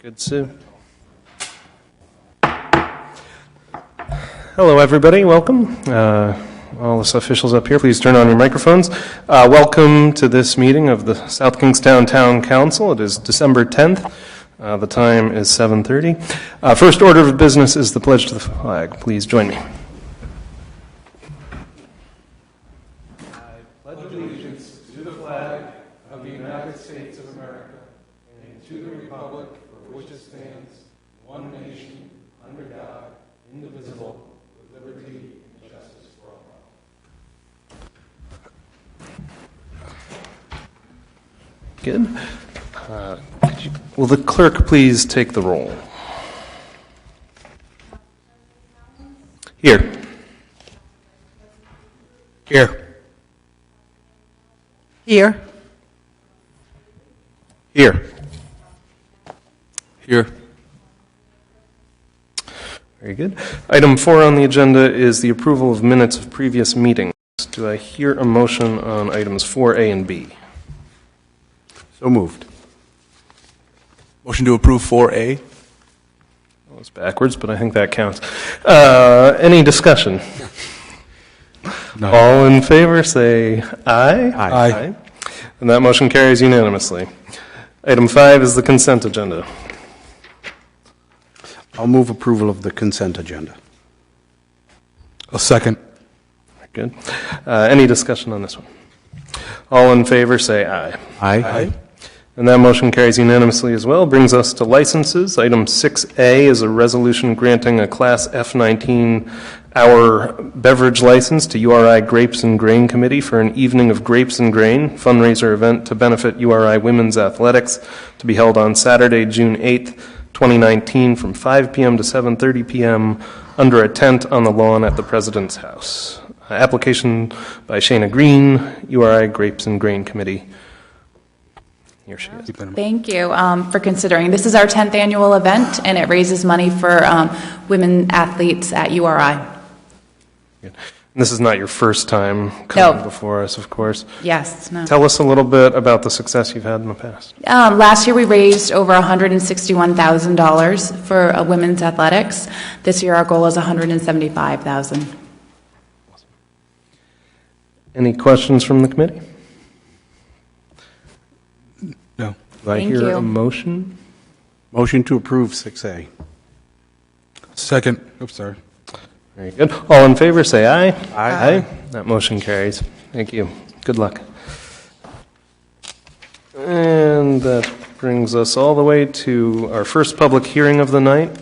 Good, Sue. Hello, everybody. Welcome. All the officials up here, please turn on your microphones. Welcome to this meeting of the South Kingstown Town Council. It is December 10th. The time is 7:30. First order of business is the pledge to the flag. Please join me. I pledge allegiance to the flag of the United States of America and to the republic for which it stands, one nation, under God, indivisible, with liberty and justice for all. Good. Will the clerk please take the roll? Here. Here. Here. Here. Here. Very good. Item 4 on the agenda is the approval of minutes of previous meetings. Do I hear a motion on items 4A and B? So moved. Motion to approve 4A. Well, it's backwards, but I think that counts. Any discussion? No. All in favor say aye. Aye. And that motion carries unanimously. Item 5 is the consent agenda. I'll move approval of the consent agenda. A second. Good. Any discussion on this one? All in favor say aye. Aye. And that motion carries unanimously as well. Brings us to licenses. Item 6A is a resolution granting a Class F19 hour beverage license to URI Grapes and Grain Committee for an evening of grapes and grain fundraiser event to benefit URI women's athletics to be held on Saturday, June 8th, 2019 from 5 p.m. to 7:30 p.m. under a tent on the lawn at the President's House. Application by Shana Green, URI Grapes and Grain Committee. Here she is. Thank you for considering. This is our 10th annual event, and it raises money for women athletes at URI. Good. And this is not your first time coming before us, of course. Yes. No. Tell us a little bit about the success you've had in the past. Last year we raised over $161,000 for women's athletics. This year our goal is $175,000. Any questions from the committee? No. Do I hear a motion? Motion to approve 6A. Second. Oops, sorry. Very good. All in favor, say aye. Aye. That motion carries. Thank you. Good luck. And that brings us all the way to our first public hearing of the night.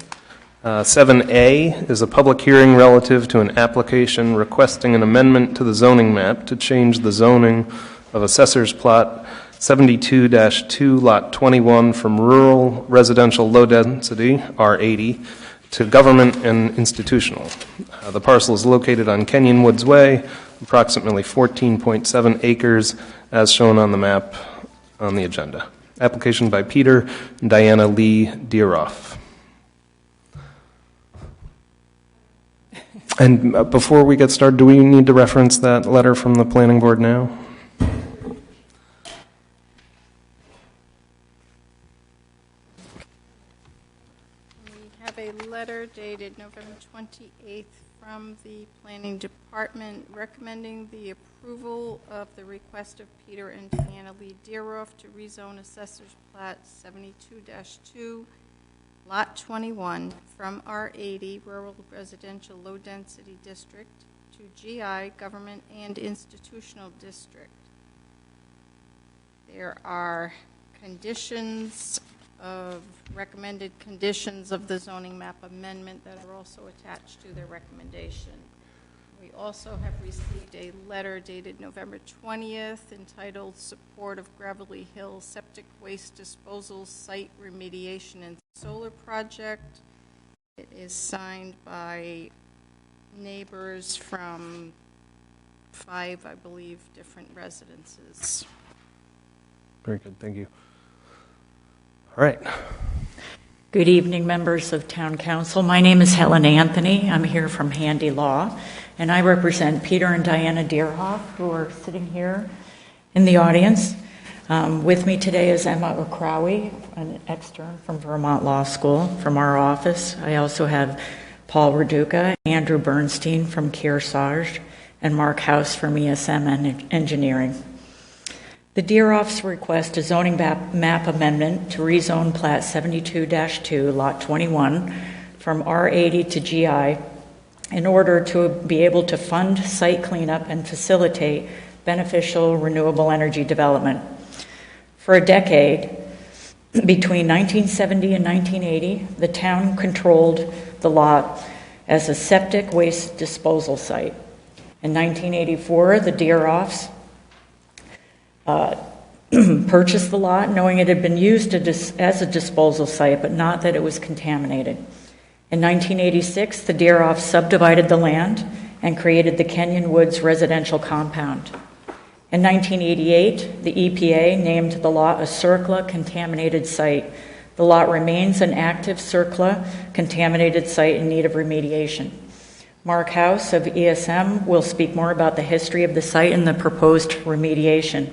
7A is a public hearing relative to an application requesting an amendment to the zoning map to change the zoning of Assessor's Plot 72-2, Lot 21 from rural residential low density, R80, to government and institutional. The parcel is located on Kenyon Woods Way, approximately 14.7 acres, as shown on the map on the agenda. Application by Peter and Diana Lee Deeroff. And before we get started, do we need to reference that letter from the planning board now? A letter dated November 28th from the Planning Department recommending the approval of the request of Peter and Diana Lee Deeroff to rezone Assessor's Plat 72-2, Lot 21 from R80, Rural Residential Low Density District, to GI, Government and Institutional District. There are recommended conditions of the zoning map amendment that are also attached to their recommendation. We also have received a letter dated November 20th entitled Support of Gravelly Hill Septic Waste Disposal Site Remediation and Solar Project. It is signed by neighbors from 5, I believe, different residences. Very good, thank you. All right. Good evening, members of Town Council. My name is Helen Anthony. I'm here from Handy Law, and I represent Peter and Diana Deeroff, who are sitting here in the audience. With me today is Emma O'Crowie, an extern from Vermont Law School, from our office. I also have Paul Raduca, Andrew Bernstein from Kearsarge, and Mark House from ESM Engineering. The Deer Office requests a zoning map amendment to rezone Plat 72-2, Lot 21, from R80 to GI in order to be able to fund site cleanup and facilitate beneficial renewable energy development. For a decade, between 1970 and 1980, the town controlled the lot as a septic waste disposal site. In 1984, the Deer Office purchased the lot, knowing it had been used as a disposal site, but not that it was contaminated. In 1986, the Deer Office subdivided the land and created the Kenyon Woods residential compound. In 1988, the EPA named the lot a CERCLA contaminated site. The lot remains an active CERCLA contaminated site in need of remediation. Mark House of ESM will speak more about the history of the site and the proposed remediation.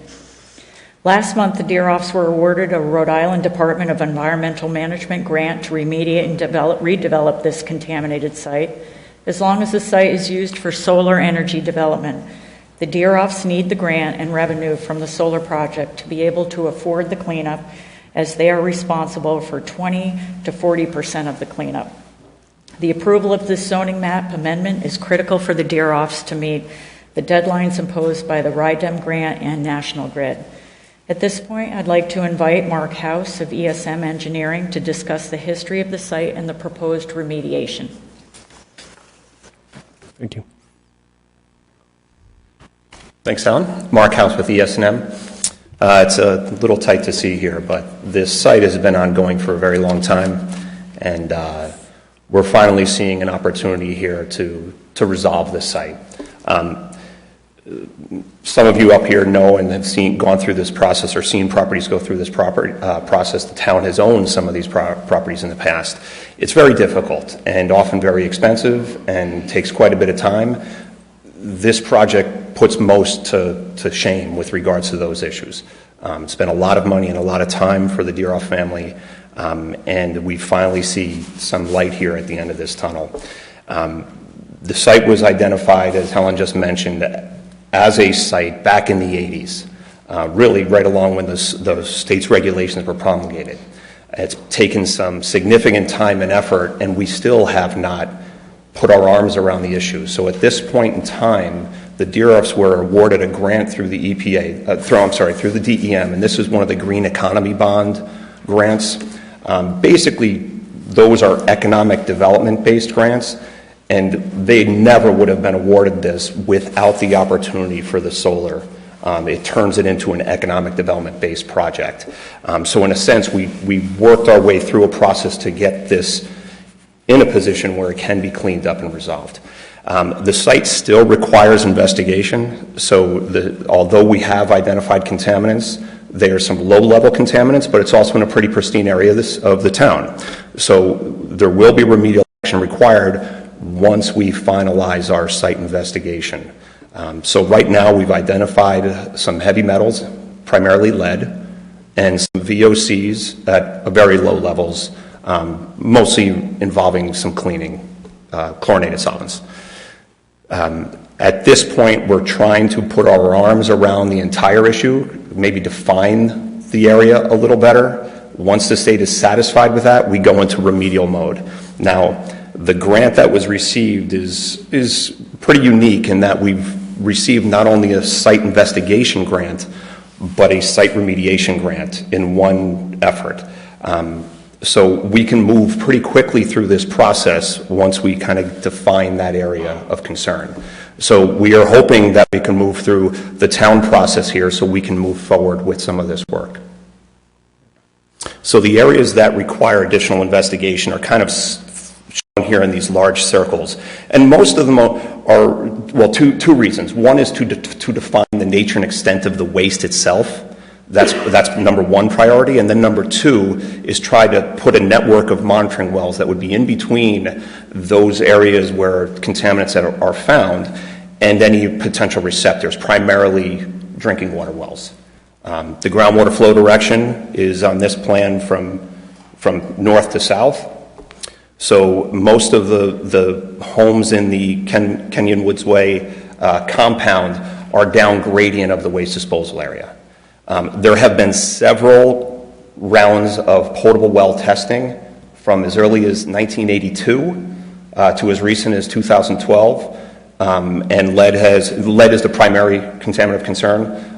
Last month, the Deer Office were awarded a Rhode Island Department of Environmental Management grant to remediate and redevelop this contaminated site, as long as the site is used for solar energy development. The Deer Office need the grant and revenue from the solar project to be able to afford the cleanup, as they are responsible for 20 to 40% of the cleanup. The approval of this zoning map amendment is critical for the Deer Office to meet the deadlines imposed by the RIDEM grant and National Grid. At this point, I'd like to invite Mark House of ESM Engineering to discuss the history of the site and the proposed remediation. Thank you. Thanks, Alan. Mark House with ESM. It's a little tight to see here, but this site has been ongoing for a very long time, and we're finally seeing an opportunity here to resolve this site. Some of you up here know and have gone through this process or seen properties go through this process. The town has owned some of these properties in the past. It's very difficult and often very expensive and takes quite a bit of time. This project puts most to shame with regards to those issues. Spent a lot of money and a lot of time for the Deeroff family, and we finally see some light here at the end of this tunnel. The site was identified, as Helen just mentioned, as a site back in the 80s, really right along when the state's regulations were promulgated. It's taken some significant time and effort, and we still have not put our arms around the issue. So at this point in time, the Deeroffs were awarded a grant through the EPA, through the DEM, and this is one of the Green Economy Bond grants. Basically, those are economic development-based grants, and they never would have been awarded this without the opportunity for the solar. It turns it into an economic development-based project. So in a sense, we worked our way through a process to get this in a position where it can be cleaned up and resolved. The site still requires investigation, so although we have identified contaminants, there are some low-level contaminants, but it's also in a pretty pristine area of the town. So there will be remedial action required once we finalize our site investigation. So right now we've identified some heavy metals, primarily lead, and some VOCs at very low levels, mostly involving some cleaning, chlorinated solvents. At this point, we're trying to put our arms around the entire issue, maybe define the area a little better. Once the state is satisfied with that, we go into remedial mode. Now, the grant that was received is pretty unique in that we've received not only a site investigation grant, but a site remediation grant in one effort. So we can move pretty quickly through this process once we kind of define that area of concern. So we are hoping that we can move through the town process here so we can move forward with some of this work. So the areas that require additional investigation are kind of shown here in these large circles. And most of them are well, two reasons. One is to define the nature and extent of the waste itself. That's number one priority. And then number two is try to put a network of monitoring wells that would be in between those areas where contaminants are found and any potential receptors, primarily drinking water wells. The groundwater flow direction is on this plan from north to south. So most of the homes in the Kenyon Woods Way compound are down gradient of the waste disposal area. There have been several rounds of potable well testing from as early as 1982 to as recent as 2012, and lead is the primary contaminant of concern.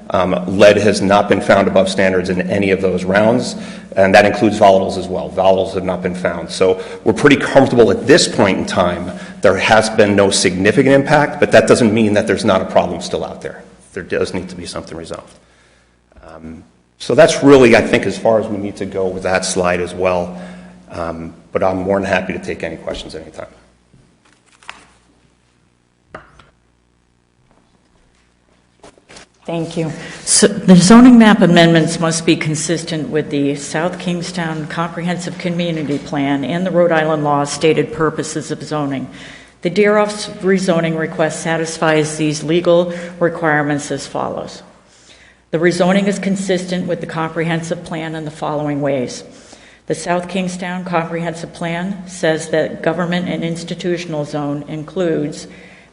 Lead has not been found above standards in any of those rounds, and that includes volatiles as well. Volatiles have not been found. So we're pretty comfortable at this point in time. There has been no significant impact, but that doesn't mean that there's not a problem still out there. There does need to be something resolved. So that's really, I think, as far as we need to go with that slide as well. But I'm more than happy to take any questions anytime. Thank you. So the zoning map amendments must be consistent with the South Kingstown Comprehensive Community Plan and the Rhode Island law stated purposes of zoning. The Deeroff's rezoning request satisfies these legal requirements as follows. The rezoning is consistent with the comprehensive plan in the following ways. The South Kingstown Comprehensive Plan says that government and institutional zone includes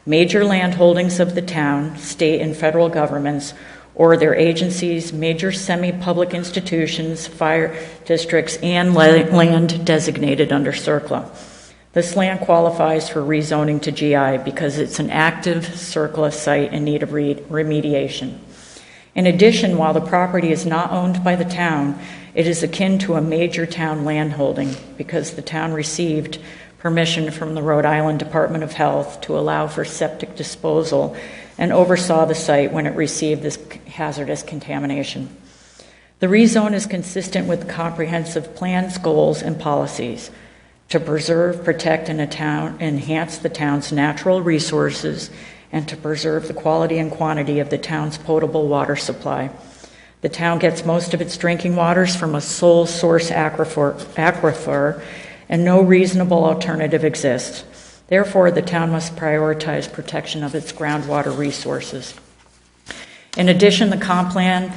major land holdings of the town, state, and federal governments, or their agencies, major semi-public institutions, fire districts, and land designated under CERCLA. This land qualifies for rezoning to GI because it's an active CERCLA site in need of remediation. In addition, while the property is not owned by the town, it is akin to a major town landholding because the town received permission from the Rhode Island Department of Health to allow for septic disposal and oversaw the site when it received this hazardous contamination. The rezone is consistent with the comprehensive plan's goals and policies to preserve, protect, and enhance the town's natural resources and to preserve the quality and quantity of the town's potable water supply. The town gets most of its drinking waters from a sole source aquifer, and no reasonable alternative exists. Therefore, the town must prioritize protection of its groundwater resources. In addition, the comp plan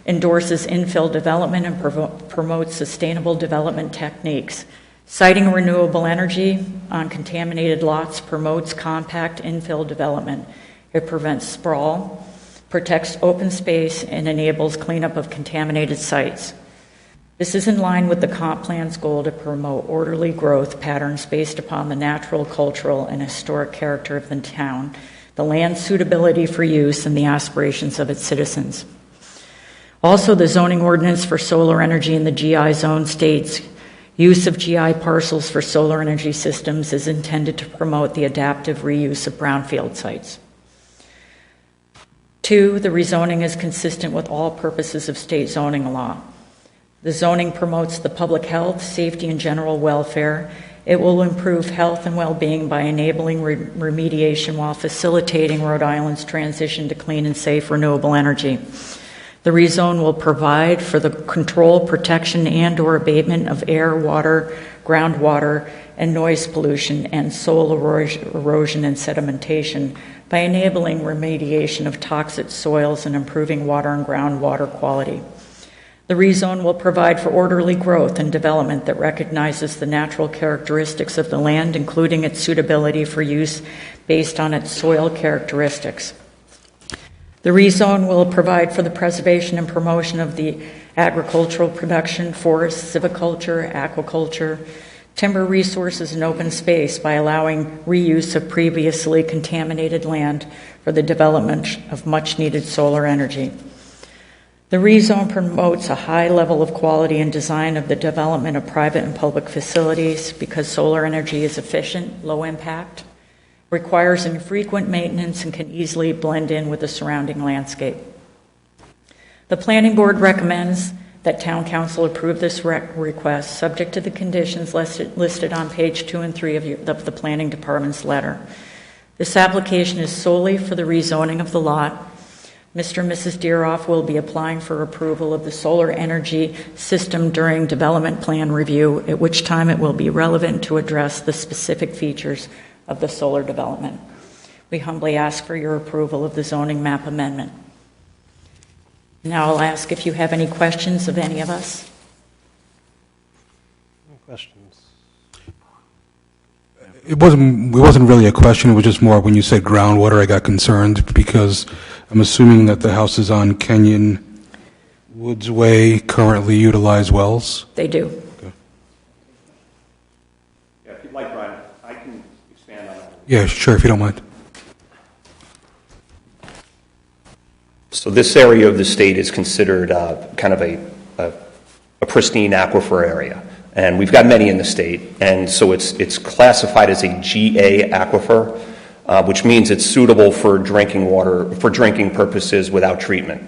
endorses infill development and promotes sustainable development techniques. Citing renewable energy on contaminated lots promotes compact infill development. It prevents sprawl, protects open space, and enables cleanup of contaminated sites. This is in line with the comp plan's goal to promote orderly growth patterns based upon the natural, cultural, and historic character of the town, the land's suitability for use, and the aspirations of its citizens. Also, the zoning ordinance for solar energy in the GI zone states use of GI parcels for solar energy systems is intended to promote the adaptive reuse of brownfield sites. 2, the rezoning is consistent with all purposes of state zoning law. The zoning promotes the public health, safety, and general welfare. It will improve health and well-being by enabling remediation while facilitating Rhode Island's transition to clean and safe renewable energy. The rezone will provide for the control, protection, and/or abatement of air, water, groundwater, and noise pollution and soil erosion and sedimentation by enabling remediation of toxic soils and improving water and groundwater quality. The rezone will provide for orderly growth and development that recognizes the natural characteristics of the land, including its suitability for use based on its soil characteristics. The rezone will provide for the preservation and promotion of the agricultural production, forests, silviculture, aquaculture, timber resources, and open space by allowing reuse of previously contaminated land for the development of much-needed solar energy. The rezone promotes a high level of quality and design of the development of private and public facilities because solar energy is efficient, low impact, requires infrequent maintenance, and can easily blend in with the surrounding landscape. The Planning Board recommends that Town Council approve this request subject to the conditions listed on page 2 and 3 of the Planning Department's letter. This application is solely for the rezoning of the lot. Mr. and Mrs. Deeroff will be applying for approval of the solar energy system during development plan review, at which time it will be relevant to address the specific features of the solar development. We humbly ask for your approval of the zoning map amendment. Now I'll ask if you have any questions of any of us. Questions? It wasn't really a question, it was just more when you said groundwater, I got concerned because I'm assuming that the houses on Kenyon Woods Way currently utilize wells. They do. Yeah, if you'd like, Brian, I can expand on that. Yeah, sure, if you don't mind. So this area of the state is considered kind of a pristine aquifer area, and we've got many in the state, and so it's classified as a GA aquifer, which means it's suitable for drinking water, for drinking purposes without treatment.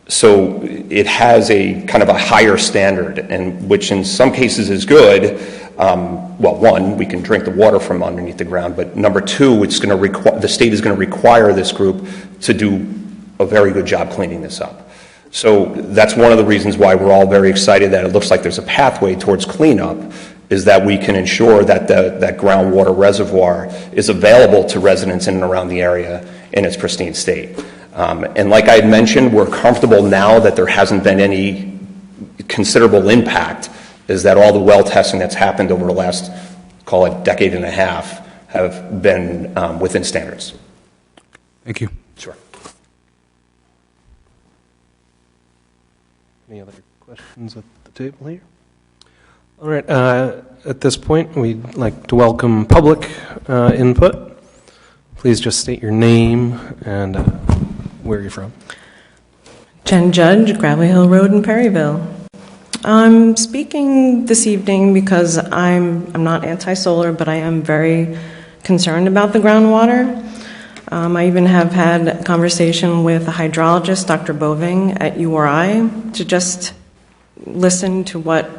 So it has a kind of a higher standard, and which in some cases is good. Well, one, we can drink the water from underneath the ground, but number two, it's going to the state is going to require this group to do a very good job cleaning this up. So that's one of the reasons why we're all very excited that it looks like there's a pathway towards cleanup, is that we can ensure that that groundwater reservoir is available to residents in and around the area in its pristine state. And like I had mentioned, we're comfortable now that there hasn't been any considerable impact, is that all the well testing that's happened over the last, call it, decade and a half, have been within standards. Thank you. Sure. Any other questions at the table here? All right, at this point, we'd like to welcome public input. Please just state your name and where you're from. Jen Judge, Gravelly Hill Road in Perryville. I'm speaking this evening because I'm not anti-solar, but I am very concerned about the groundwater. I even have had a conversation with a hydrologist, Dr. Boving, at URI, to just listen to what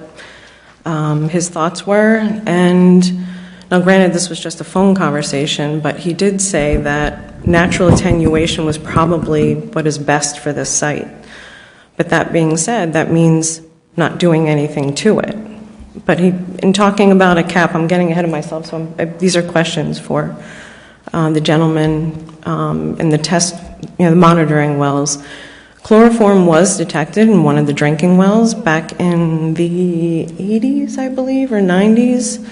his thoughts were. And now, granted, this was just a phone conversation, but he did say that natural attenuation was probably what is best for this site. But that being said, that means not doing anything to it. But in talking about a cap, I'm getting ahead of myself, so these are questions for the gentleman in the test, the monitoring wells. Chloroform was detected in one of the drinking wells back in the 80s, I believe, or 90s.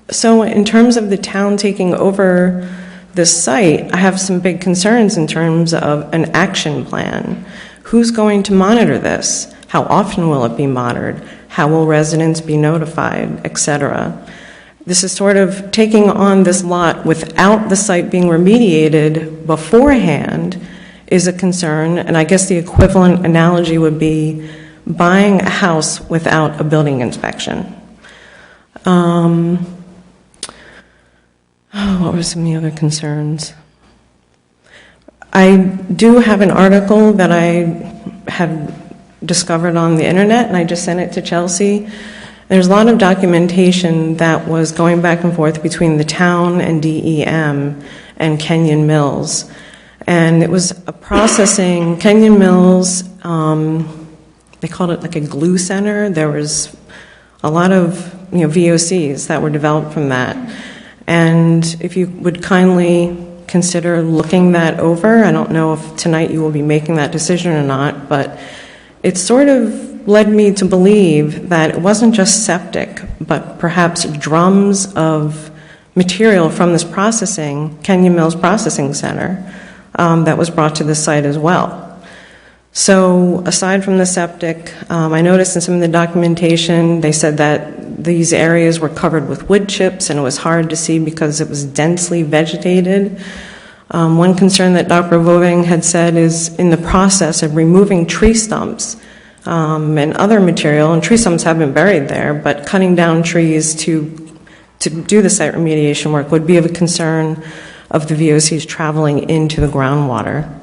So in terms of the town taking over this site, I have some big concerns in terms of an action plan. Who's going to monitor this? How often will it be monitored? How will residents be notified, et cetera? This is sort of taking on this lot without the site being remediated beforehand is a concern, and I guess the equivalent analogy would be buying a house without a building inspection. What were some of the other concerns? I do have an article that I had discovered on the internet, and I just sent it to Chelsea. There's a lot of documentation that was going back and forth between the town and DEM and Kenyon Mills. And it was a processing, Kenyon Mills, they called it like a glue center. There was a lot of VOCs that were developed from that. And if you would kindly consider looking that over, I don't know if tonight you will be making that decision or not, but it sort of led me to believe that it wasn't just septic, but perhaps drums of material from this processing, Kenyon Mills Processing Center, that was brought to the site as well. So aside from the septic, I noticed in some of the documentation, they said that these areas were covered with wood chips and it was hard to see because it was densely vegetated. One concern that Dr. Voving had said is in the process of removing tree stumps and other material, and tree stumps have been buried there, but cutting down trees to do the site remediation work would be of a concern of the VOCs traveling into the groundwater.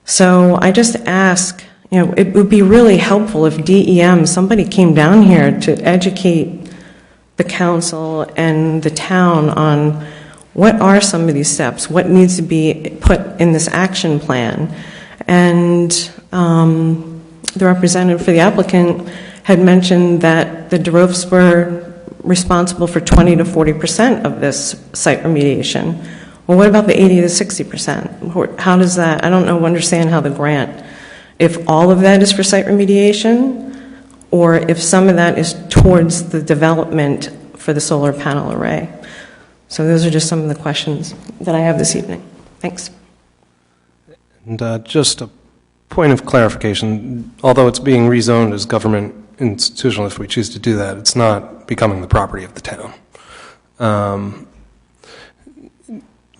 So I just ask, it would be really helpful if DEM, somebody came down here to educate the council and the town on what are some of these steps, what needs to be put in this action plan. And the representative for the applicant had mentioned that the DeRoofs were responsible for 20 to 40% of this site remediation. Well, what about the 80 to 60%? How does that, I don't know, understand how the grant, if all of that is for site remediation, or if some of that is towards the development for the solar panel array. So those are just some of the questions that I have this evening. Thanks. And just a point of clarification, although it's being rezoned as government institutional, if we choose to do that, it's not becoming the property of the town.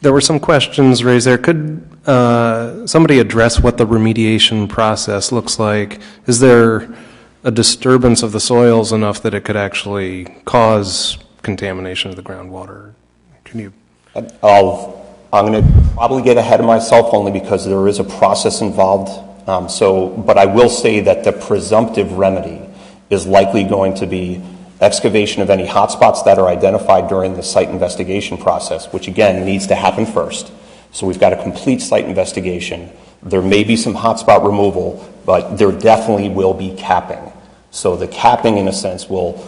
There were some questions raised there. Could somebody address what the remediation process looks like? Is there a disturbance of the soils enough that it could actually cause contamination of the groundwater? Can you? I'm going to probably get ahead of myself only because there is a process involved. But I will say that the presumptive remedy is likely going to be excavation of any hotspots that are identified during the site investigation process, which again needs to happen first. So we've got a complete site investigation. There may be some hotspot removal, but there definitely will be capping. So the capping, in a sense, will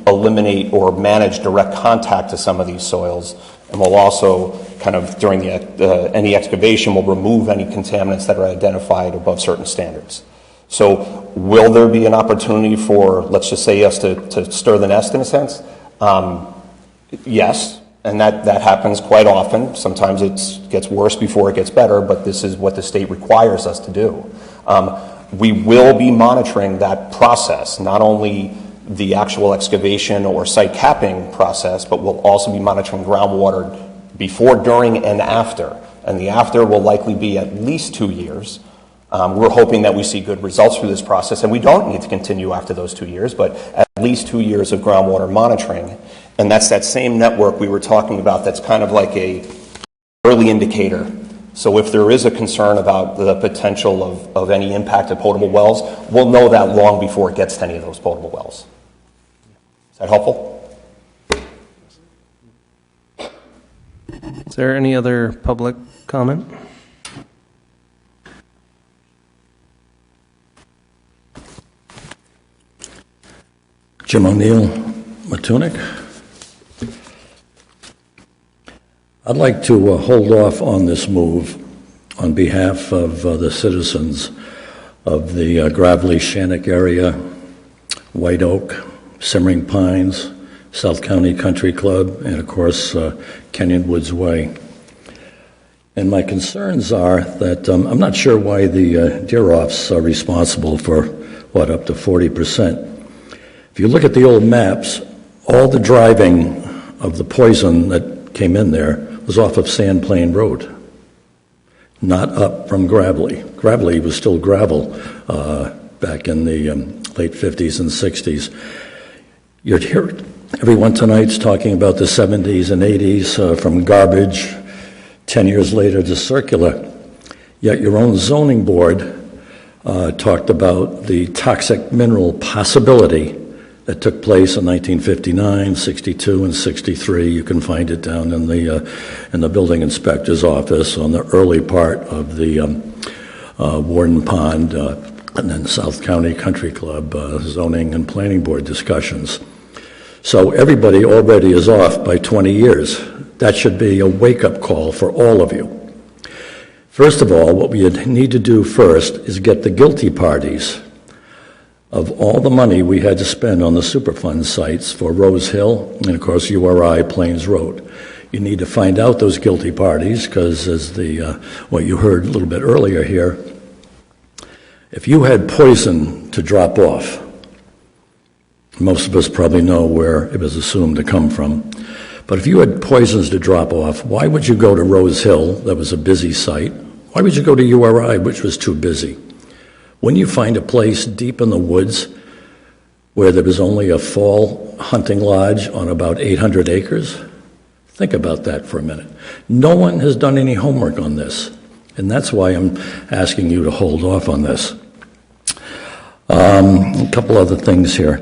eliminate or manage direct contact to some of these soils, and will also kind of, during any excavation, will remove any contaminants that are identified above certain standards. So will there be an opportunity for, let's just say, us to stir the nest, in a sense? Yes, and that happens quite often. Sometimes it gets worse before it gets better, but this is what the state requires us to do. We will be monitoring that process, not only the actual excavation or site capping process, but we'll also be monitoring groundwater before, during, and after. And the after will likely be at least 2 years. We're hoping that we see good results through this process, and we don't need to continue after those 2 years, but at least 2 years of groundwater monitoring. And that's that same network we were talking about that's kind of like a early indicator. So if there is a concern about the potential of any impact of potable wells, we'll know that long before it gets to any of those potable wells. Is that helpful? Is there any other public comment? Jim O'Neill, Matunic. I'd like to hold off on this move on behalf of the citizens of the Gravely Shannock area, White Oak, Simmering Pines, South County Country Club, and of course Kenyon Woods Way. And my concerns are that I'm not sure why the deer offs are responsible for, up to 40%. If you look at the old maps, all the driving of the poison that came in there was off of Sand Plain Road, not up from Gravely. Gravely was still gravel back in the late 50s and 60s. You'd hear everyone tonight's talking about the 70s and 80s from garbage, 10 years later to circular. Yet your own zoning board talked about the toxic mineral possibility that took place in 1959, 62, and 63. You can find it down in the building inspector's office on the early part of the Warden Pond and then South County Country Club zoning and planning board discussions. So everybody already is off by 20 years. That should be a wake-up call for all of you. First of all, what we need to do first is get the guilty parties of all the money we had to spend on the Superfund sites for Rose Hill and, of course, URI Plains Road. You need to find out those guilty parties because, as what you heard a little bit earlier here, if you had poison to drop off, most of us probably know where it was assumed to come from, but if you had poisons to drop off, why would you go to Rose Hill, that was a busy site? Why would you go to URI, which was too busy? When you find a place deep in the woods where there was only a fall hunting lodge on about 800 acres, think about that for a minute. No one has done any homework on this, and that's why I'm asking you to hold off on this. A couple other things here.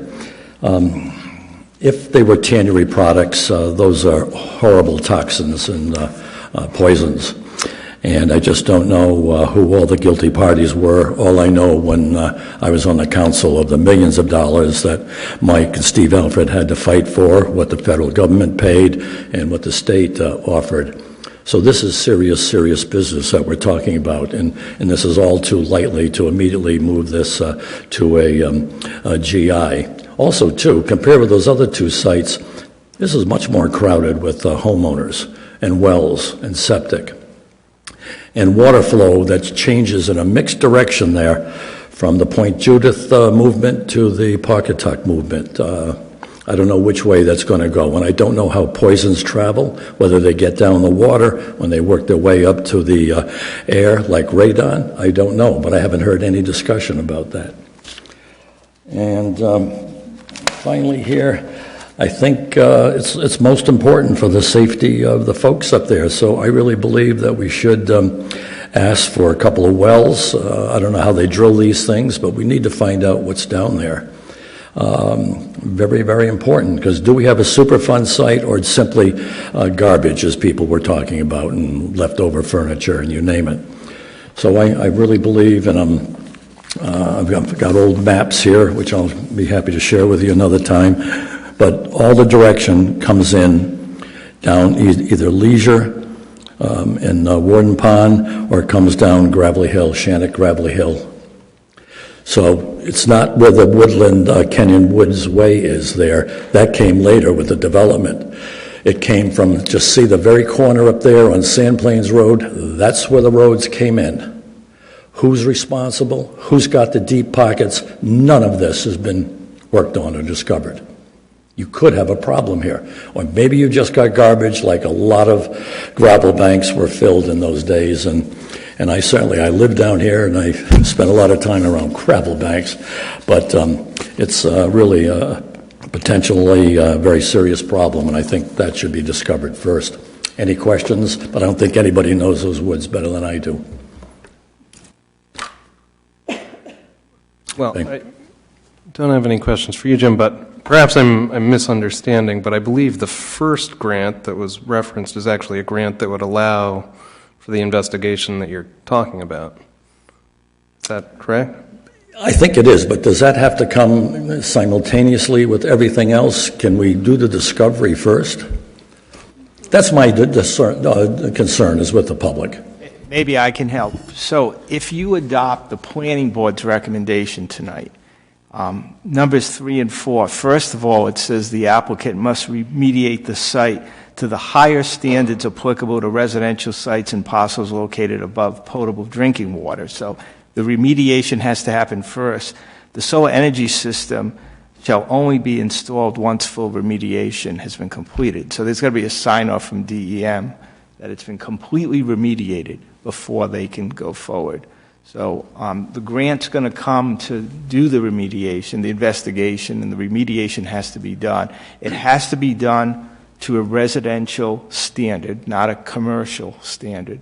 If they were tannery products, those are horrible toxins and poisons. And I just don't know who all the guilty parties were. All I know, when I was on the council of the millions of dollars that Mike and Steve Alfred had to fight for, what the federal government paid and what the state offered. So this is serious, serious business that we're talking about, and this is all too lightly to immediately move this to a GI. Also, too, compared with those other two sites, this is much more crowded with homeowners and wells and septic and water flow that changes in a mixed direction there from the Point Judith movement to the Pawcatuck movement. I don't know which way that's going to go, and I don't know how poisons travel, whether they get down the water when they work their way up to the air like radon. I don't know, but I haven't heard any discussion about that. And finally here, I think it's most important for the safety of the folks up there, so I really believe that we should ask for a couple of wells. I don't know how they drill these things, but we need to find out what's down there. Very, very important, because do we have a Superfund site, or it's simply garbage, as people were talking about, and leftover furniture, and you name it. So I really believe, and I've got old maps here, which I'll be happy to share with you another time, but all the direction comes in down either Leisure in Warden Pond, or it comes down Gravelly Hill, Shannock Gravelly Hill. So it's not where the Woodland Kenyon Woods Way is there. That came later with the development. It came from, just see the very corner up there on Sand Plains Road? That's where the roads came in. Who's responsible? Who's got the deep pockets? None of this has been worked on or discovered. You could have a problem here. Or maybe you just got garbage, like a lot of gravel banks were filled in those days. And I live down here, and I spent a lot of time around gravel banks, but it's really a potentially very serious problem, and I think that should be discovered first. Any questions? But I don't think anybody knows those woods better than I do. Well, I don't have any questions for you, Jim, but perhaps I'm misunderstanding, but I believe the first grant that was referenced is actually a grant that would allow for the investigation that you're talking about. Is that correct? I think it is, but does that have to come simultaneously with everything else? Can we do the discovery first? That's my concern, is with the public. Maybe I can help. So if you adopt the planning board's recommendation tonight, numbers 3 and 4, first of all, it says the applicant must remediate the site to the higher standards applicable to residential sites and parcels located above potable drinking water. So the remediation has to happen first. The solar energy system shall only be installed once full remediation has been completed. So there's got to be a sign-off from DEM that it's been completely remediated before they can go forward. So the grant's going to come to do the remediation, the investigation, and the remediation has to be done. It has to be done to a residential standard, not a commercial standard,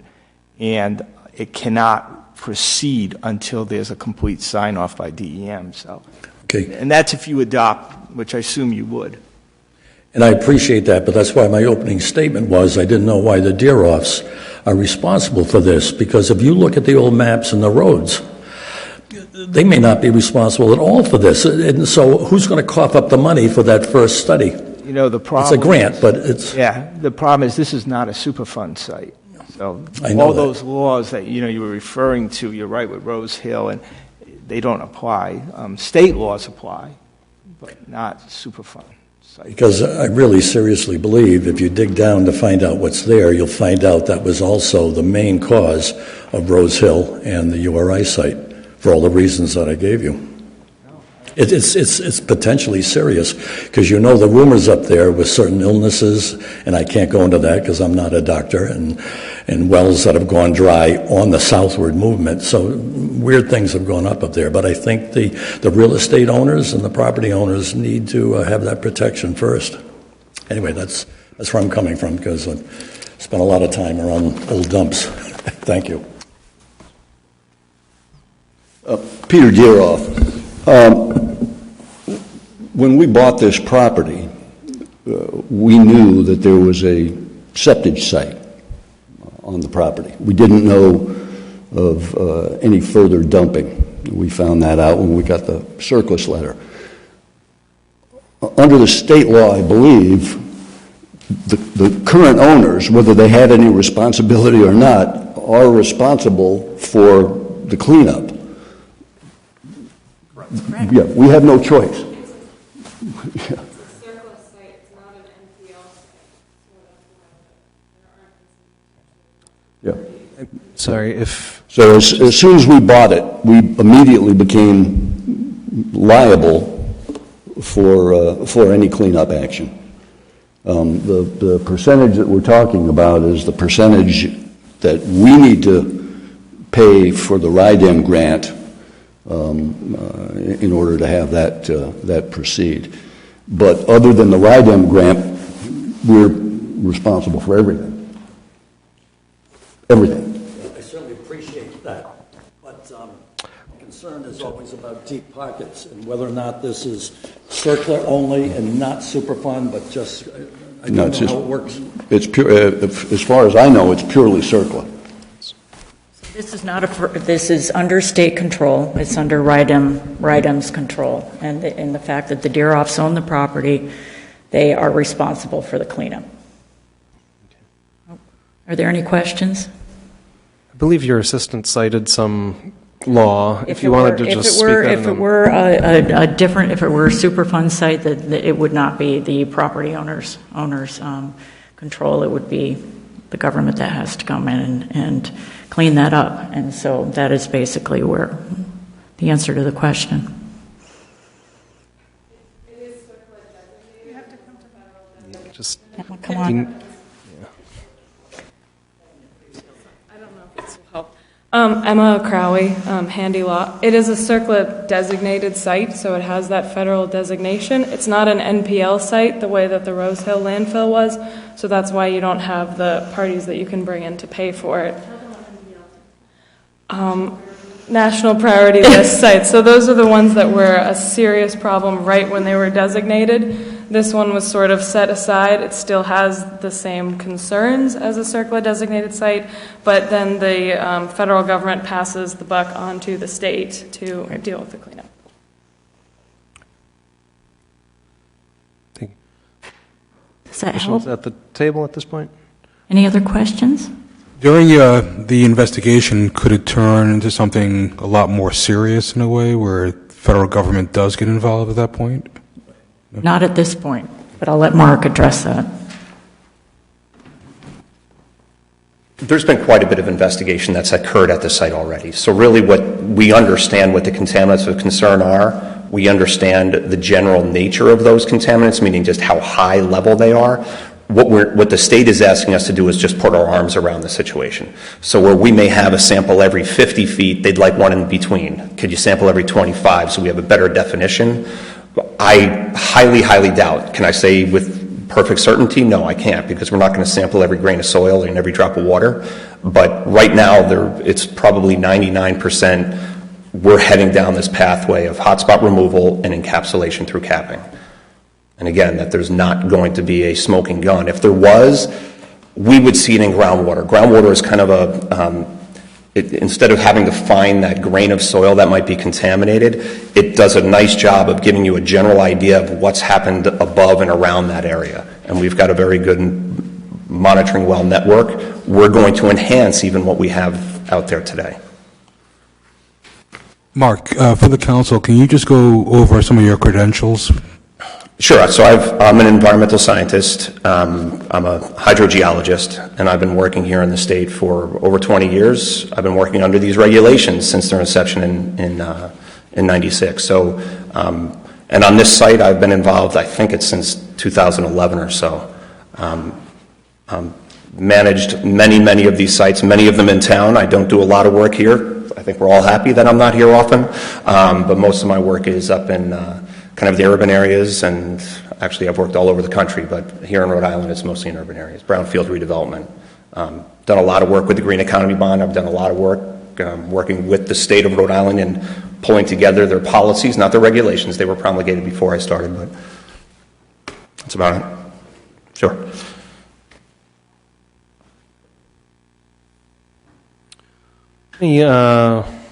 and it cannot proceed until there's a complete sign-off by DEM. So, okay. And that's if you adopt, which I assume you would. And I appreciate that, but that's why my opening statement was I didn't know why the Deeroffs are responsible for this, because if you look at the old maps and the roads, they may not be responsible at all for this. And so who's going to cough up the money for that first study? You know, the problem it's a grant, but it's... Yeah, the problem is this is not a Superfund site. So all those laws that, you were referring to, you're right, with Rose Hill, and they don't apply. State laws apply, but not Superfund sites. Because I really seriously believe if you dig down to find out what's there, you'll find out that was also the main cause of Rose Hill and the URI site, for all the reasons that I gave you. It's potentially serious, because the rumors up there with certain illnesses, and I can't go into that because I'm not a doctor, and wells that have gone dry on the southward movement. So weird things have gone up there. But I think the real estate owners and the property owners need to have that protection first. Anyway, that's where I'm coming from, because I've spent a lot of time around old dumps. Thank you. Peter Deeroff. When we bought this property, we knew that there was a septic site on the property. We didn't know of any further dumping. We found that out when we got the surplus letter. Under the state law, I believe, the current owners, whether they had any responsibility or not, are responsible for the cleanup. Yeah, we have no choice. Yeah. Sorry, if, So as soon as we bought it, we immediately became liable for any cleanup action. The percentage that we're talking about is the percentage that we need to pay for the RIDEM grant in order to have that proceed. But other than the RIDEM grant, we're responsible for everything. Everything. I certainly appreciate that, but the concern is always about deep pockets and whether or not this is CERCLA only and not Superfund, but just, I don't know how it works. It's pure, as far as I know, it's purely CERCLA. This is not this is under state control. It's under RIDEM's control. And the fact that the Deeroffs own the property, they are responsible for the cleanup. Are there any questions? I believe your assistant cited some law. If you wanted to just speak on If it were a different, if it were a Superfund site, that it would not be the property owner's control. It would be the government that has to come in and clean that up. And so that is basically where the answer to the question. just Come on. Emma Crowley, Handy Law. It is a CERCLA designated site, so it has that federal designation. It's not an NPL site the way that the Rose Hill landfill was, so that's why you don't have the parties that you can bring in to pay for it. National priority list sites. So those are the ones that were a serious problem right when they were designated. This one was sort of set aside. It still has the same concerns as a CERCLA designated site, but then the federal government passes the buck on to the state to deal with the cleanup. Does that questions help? at the table at this point? Any other questions? During the investigation, could it turn into something a lot more serious in a way where the federal government does get involved at that point? Not at this point, but I'll let Mark address that. There's been quite a bit of investigation that's occurred at the site already. So really we understand what the contaminants of concern are. We understand the general nature of those contaminants, meaning just how high level they are. What the state is asking us to do is just put our arms around the situation. So where we may have a sample every 50 feet, they'd like one in between. Could you sample every 25 so we have a better definition? I highly, highly doubt. Can I say with perfect certainty? No, I can't, because we're not going to sample every grain of soil and every drop of water. But right now, it's probably 99% we're heading down this pathway of hotspot removal and encapsulation through capping. And again, that there's not going to be a smoking gun. If there was, we would see it in groundwater. Groundwater is kind of instead of having to find that grain of soil that might be contaminated, it does a nice job of giving you a general idea of what's happened above and around that area. And we've got a very good monitoring well network. We're going to enhance even what we have out there today. Mark, for the council, can you just go over some of your credentials? Sure. So I'm an environmental scientist. I'm a hydrogeologist, and I've been working here in the state for over 20 years. I've been working under these regulations since their inception in 96. So, and on this site, I've been involved, I think it's since 2011 or so. Managed many of these sites, many of them in town. I don't do a lot of work here. I think we're all happy that I'm not here often, but most of my work is up in kind of the urban areas, and actually I've worked all over the country, but here in Rhode Island it's mostly in urban areas, brownfield redevelopment. Done a lot of work with the Green Economy Bond. I've done a lot of work working with the state of Rhode Island and pulling together their policies, not their regulations. They were promulgated before I started, but that's about it. Sure. Any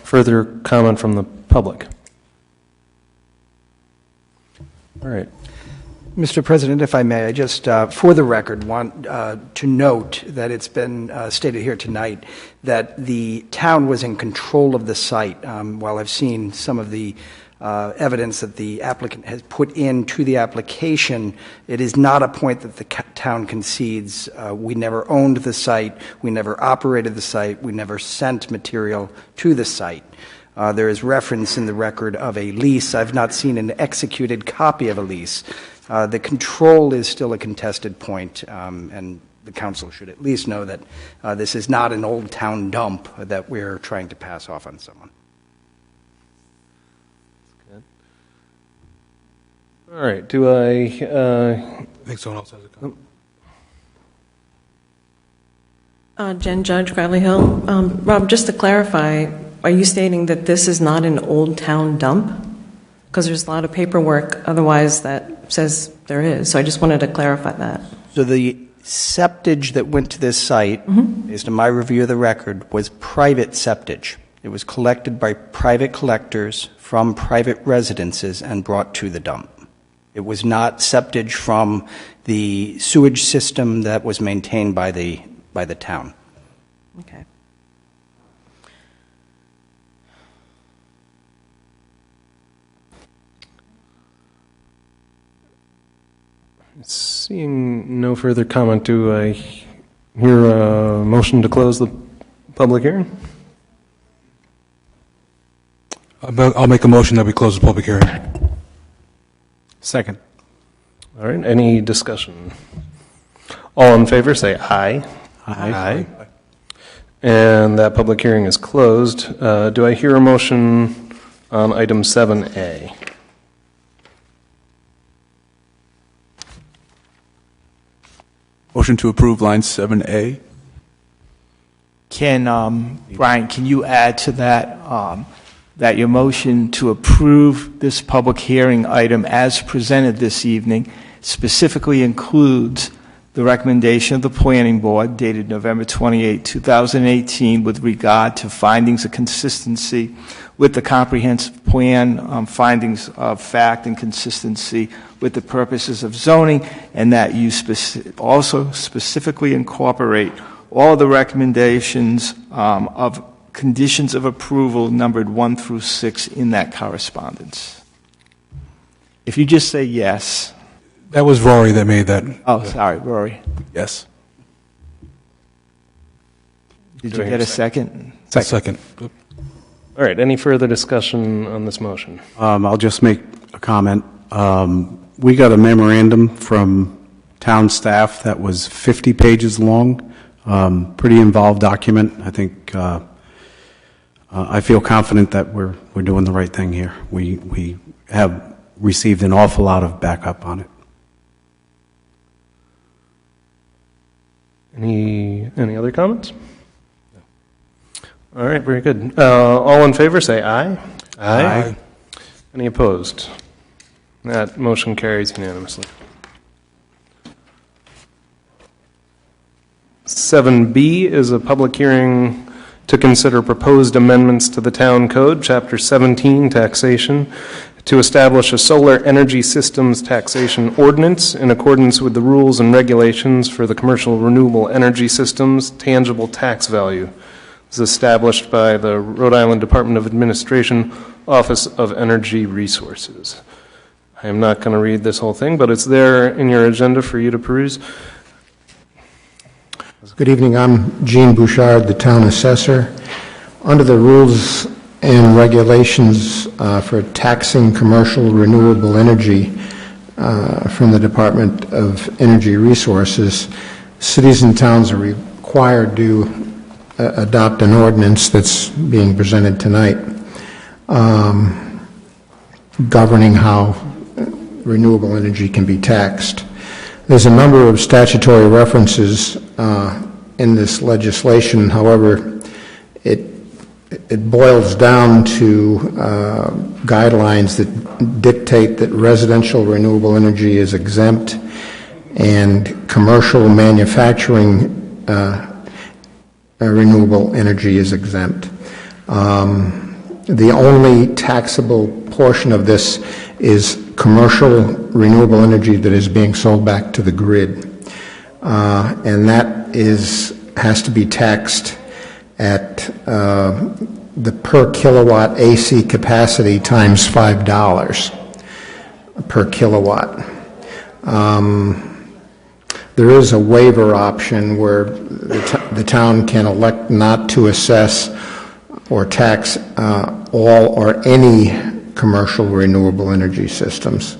further comment from the public? All right. Mr. President, if I may, I just, for the record, want to note that it's been stated here tonight that the town was in control of the site. While I've seen some of the evidence that the applicant has put into the application, it is not a point that the town concedes. We never owned the site, we never operated the site, we never sent material to the site. There is reference in the record of a lease. I've not seen an executed copy of a lease. The control is still a contested point, and the council should at least know that this is not an old town dump that we're trying to pass off on someone. All right, do I... I think someone else has a comment. Jen Judge, Gravely Hill. Rob, just to clarify, are you stating that this is not an old town dump? Because there's a lot of paperwork otherwise that says there is. So I just wanted to clarify that. So the septage that went to this site, based on my review of the record, was private septage. It was collected by private collectors from private residences and brought to the dump. It was not septage from the sewage system that was maintained by the town. Okay. Seeing no further comment, do I hear a motion to close the public hearing? I'll make a motion that we close the public hearing. Second. All right, any discussion? All in favor, say aye. Aye. And that public hearing is closed. Do I hear a motion on item 7A? Motion to approve line 7A. Brian, can you add to that, that your motion to approve this public hearing item as presented this evening specifically includes the recommendation of the Planning Board dated November 28, 2018 with regard to findings of consistency with the comprehensive plan, findings of fact and consistency with the purposes of zoning, and that you also specifically incorporate all the recommendations of conditions of approval numbered 1 through 6 in that correspondence. If you just say yes. That was Rory that made that. Oh, sorry, Rory. Yes. Did you get a second? Second. All right, any further discussion on this motion? I'll just make a comment. We got a memorandum from town staff that was 50 pages long, pretty involved document. I think I feel confident that we're doing the right thing here. We have received an awful lot of backup on it. Any other comments? All right, very good. All in favor, say aye. Aye. Any opposed? That motion carries unanimously. 7B is a public hearing to consider proposed amendments to the Town Code, Chapter 17, Taxation, to establish a solar energy systems taxation ordinance in accordance with the rules and regulations for the commercial renewable energy systems tangible tax value. This is established by the Rhode Island Department of Administration, Office of Energy Resources. I am not going to read this whole thing, but it's there in your agenda for you to peruse. Good evening. I'm Gene Bouchard, the town assessor. Under the rules and regulations for taxing commercial renewable energy from the Department of Energy Resources, cities and towns are required to adopt an ordinance that's being presented tonight governing how renewable energy can be taxed. There's a number of statutory references in this legislation. However, it boils down to guidelines that dictate that residential renewable energy is exempt and commercial manufacturing renewable energy is exempt. The only taxable portion of this is commercial renewable energy that is being sold back to the grid. And that has to be taxed at the per kilowatt AC capacity times $5 per kilowatt. There is a waiver option where the town can elect not to assess or tax all or any commercial renewable energy systems.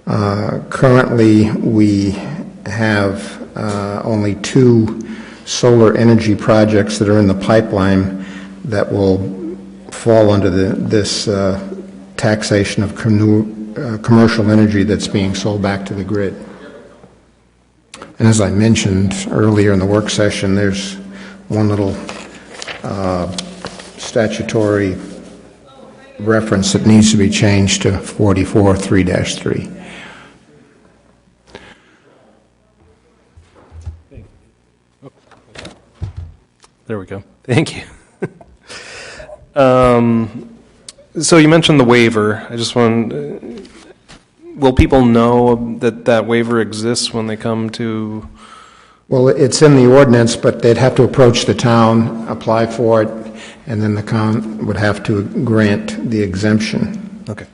Currently, we have only 2 solar energy projects that are in the pipeline that will fall under this taxation of commercial energy that's being sold back to the grid. And as I mentioned earlier in the work session, there's one little statutory reference that needs to be changed to 44.3-3. There we go. Thank you. So you mentioned the waiver. I just want, will people know that waiver exists when they come to? Well, it's in the ordinance, but they'd have to approach the town, apply for it, and then the town would have to grant the exemption. Okay.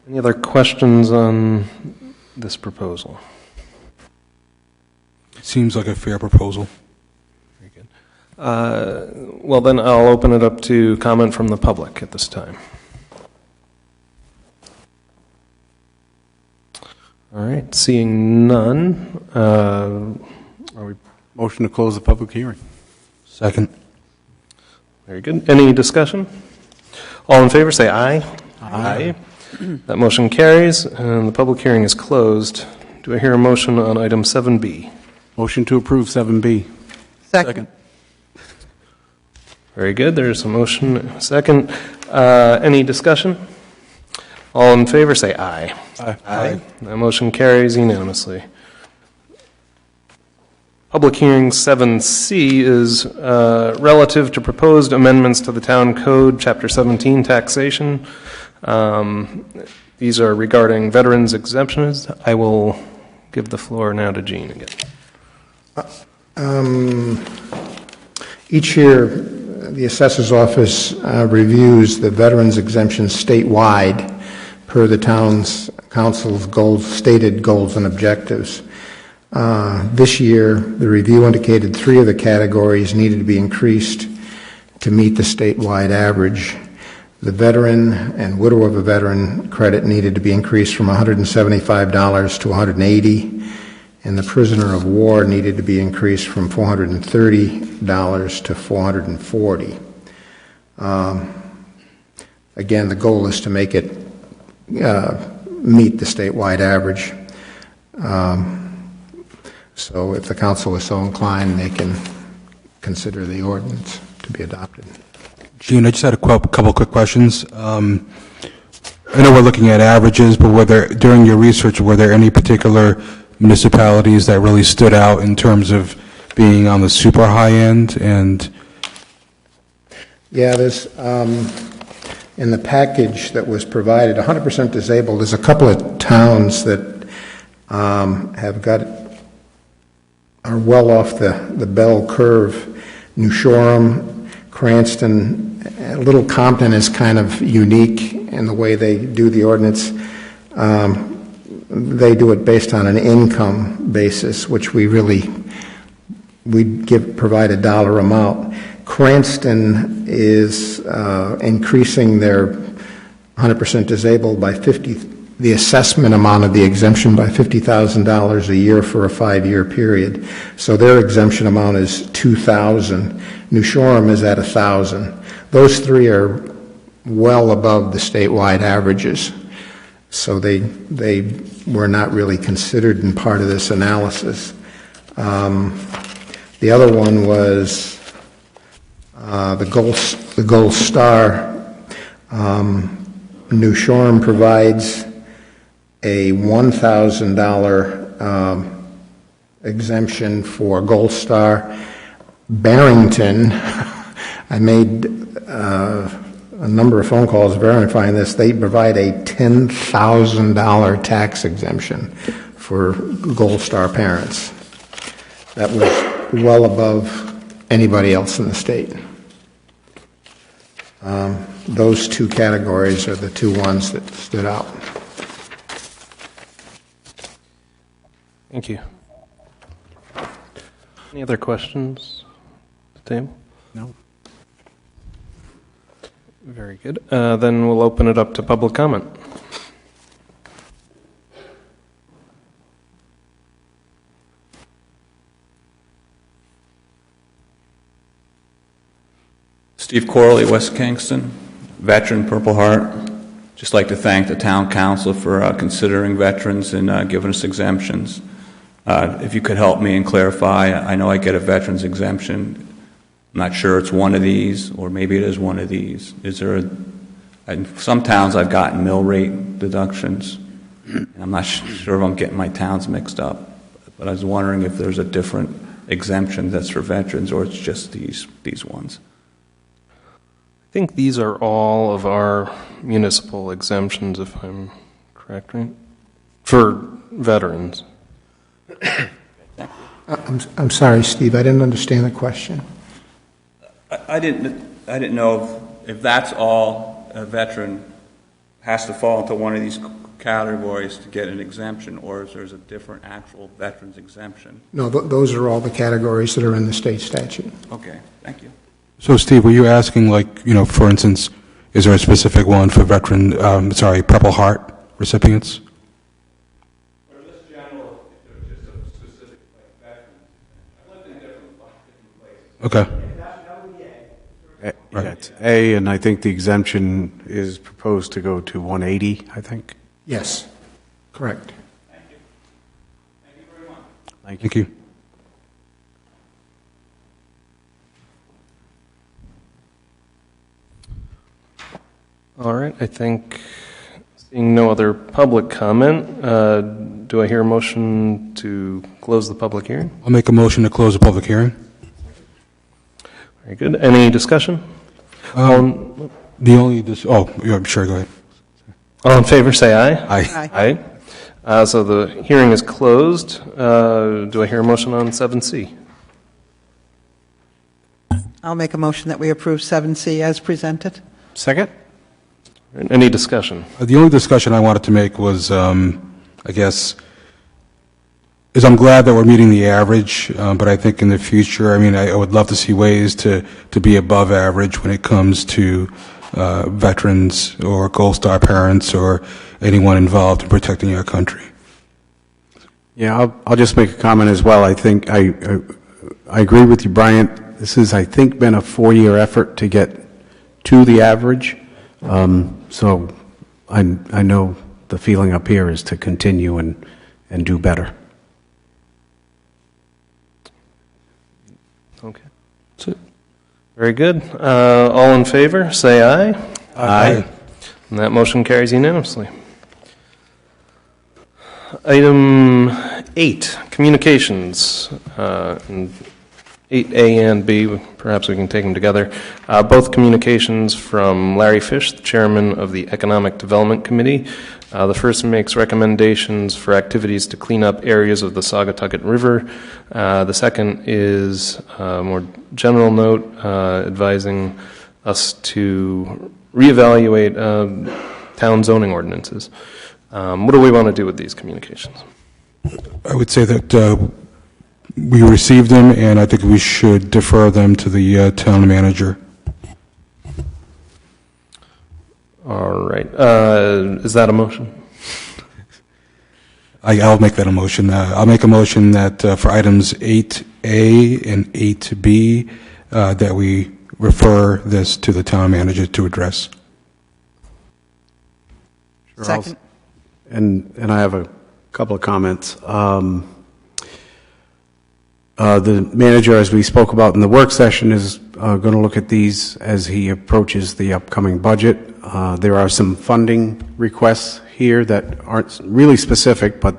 Any other questions on this proposal? Seems like a fair proposal. Very good. Well, then I'll open it up to comment from the public at this time. All right, seeing none, Are we motion to close the public hearing? Second. very good. Any discussion? All in favor, say aye. Aye. That motion carries, and the public hearing is closed. Do I hear a motion on item 7B? Motion to approve 7B. Second. Very good. There's a motion, a second. Any discussion? All in favor, say aye. Aye. Aye. That motion carries unanimously. Public hearing 7C is relative to proposed amendments to the Town Code, Chapter 17, Taxation. These are regarding veterans exemptions. I will give the floor now to Gene again. Each year, the assessor's office reviews the veterans exemptions statewide per the town's council's stated goals and objectives. This year, the review indicated 3 of the categories needed to be increased to meet the statewide average. The veteran and widow of a veteran credit needed to be increased from $175 to $180, and the prisoner of war needed to be increased from $430 to $440. Again, the goal is to make it meet the statewide average. So if the council is so inclined, they can consider the ordinance to be adopted. Gene, I just had a couple quick questions. I know we're looking at averages, but during your research, were there any particular municipalities that really stood out in terms of being on the super high end? And yeah, there's in the package that was provided, 100% disabled. There's a couple of towns that are well off the bell curve. New Shoreham, Cranston, Little Compton is kind of unique in the way they do the ordinance. They do it based on an income basis, which provide a dollar amount. Cranston is increasing their 100% disabled by the assessment amount of the exemption by $50,000 a year for a 5-year period. So their exemption amount is $2,000. New Shoreham is at $1,000. Those 3 are well above the statewide averages. So they were not really considered in part of this analysis. The other one was the Gold Star. New Shoreham provides a $1,000 exemption for Gold Star. Barrington, I made a a number of phone calls verifying this. They provide a $10,000 tax exemption for Gold Star parents. That was well above anybody else in the state. Those two categories are the two ones that stood out. Thank you. Any other questions at the table? No. Very good. Then we'll open it up to public comment. Steve Corley, West Kingston, veteran, Purple Heart. Just like to thank the town council for considering veterans and giving us exemptions. If you could help me and clarify, I know I get a veterans exemption. I'm not sure it's one of these, or maybe it is one of these. Is there in some towns I've gotten mill rate deductions, and I'm not sure if I'm getting my towns mixed up. But I was wondering if there's a different exemption that's for veterans, or it's just these ones. I think these are all of our municipal exemptions, if I'm correct, right? For veterans. I'm sorry, Steve, I didn't understand the question. I didn't know if that's all a veteran has to fall into one of these categories to get an exemption, or if there's a different actual veterans exemption. No, those are all the categories that are in the state statute. Okay, thank you. So, Steve, were you asking, for instance, is there a specific one for Purple Heart recipients? Or just general, if there's just a specific veterans. I've lived in different places. Okay. Yeah, it's A, and I think the exemption is proposed to go to 180, I think. Yes, correct. Thank you. Thank you very much. Thank you. All right, I think, seeing no other public comment, do I hear a motion to close the public hearing? I'll make a motion to close the public hearing. Very good. Any discussion? Sure, go ahead. All in favor, say aye. Aye. Aye. So the hearing is closed. Do I hear a motion on 7C? I'll make a motion that we approve 7C as presented. Second? Any discussion? The only discussion I wanted to make was, is I'm glad that we're meeting the average, but I think in the future, I would love to see ways to be above average when it comes to veterans or Gold Star parents or anyone involved in protecting our country. Yeah, I'll just make a comment as well. I think I agree with you, Bryant. This has, I think, been a 4-year effort to get to the average. So I know the feeling up here is to continue and do better. Okay. That's it. Very good. All in favor, say aye. Aye. And that motion carries unanimously. Item 8, communications. And 8A and B, perhaps we can take them together. Both communications from Larry Fish, the chairman of the Economic Development Committee. The first makes recommendations for activities to clean up areas of the Saugatucket River. The second is a more general note advising us to reevaluate town zoning ordinances. What do we want to do with these communications? I would say that we received them, and I think we should defer them to the town manager. All right. Is that a motion? I'll make that a motion. I'll make a motion that for items 8A and 8B, that we refer this to the town manager to address. Sure, Second. And I have a couple of comments. The manager, as we spoke about in the work session, is going to look at these as he approaches the upcoming budget. There are some funding requests here that aren't really specific, but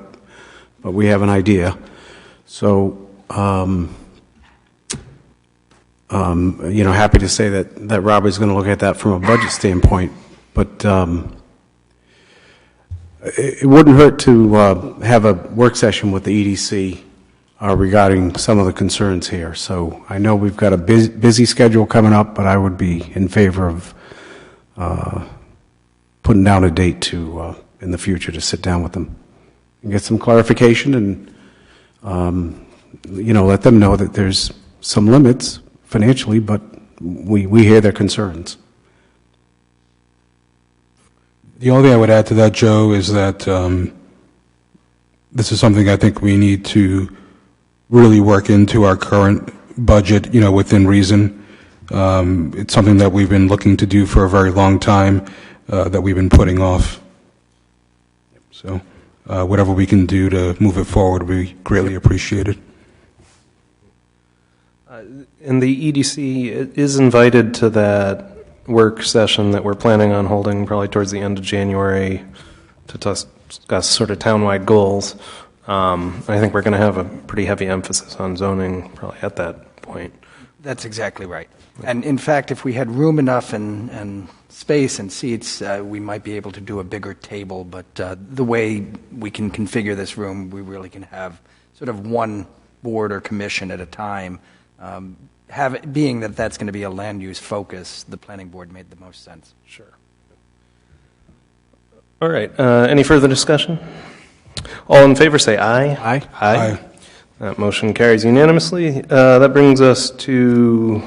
we have an idea. So Happy to say that Robert's going to look at that from a budget standpoint, but it wouldn't hurt to have a work session with the EDC regarding some of the concerns here. So I know we've got a busy schedule coming up, but I would be in favor of putting down a date to in the future to sit down with them and get some clarification and let them know that there's some limits financially, but we hear their concerns. The only thing I would add to that, Joe, is that this is something I think we need to really work into our current budget, within reason. It's something that we've been looking to do for a very long time, that we've been putting off. So whatever we can do to move it forward will be greatly appreciated. And the EDC is invited to that work session that we're planning on holding probably towards the end of January to discuss sort of townwide goals. I think we're going to have a pretty heavy emphasis on zoning probably at that point. That's exactly right. And in fact, if we had room enough and space and seats, we might be able to do a bigger table. But the way we can configure this room, we really can have sort of one board or commission at a time. Being that that's going to be a land use focus, the planning board made the most sense. Sure. All right. Any further discussion? All in favor say aye. Aye. Aye. That motion carries unanimously. That brings us to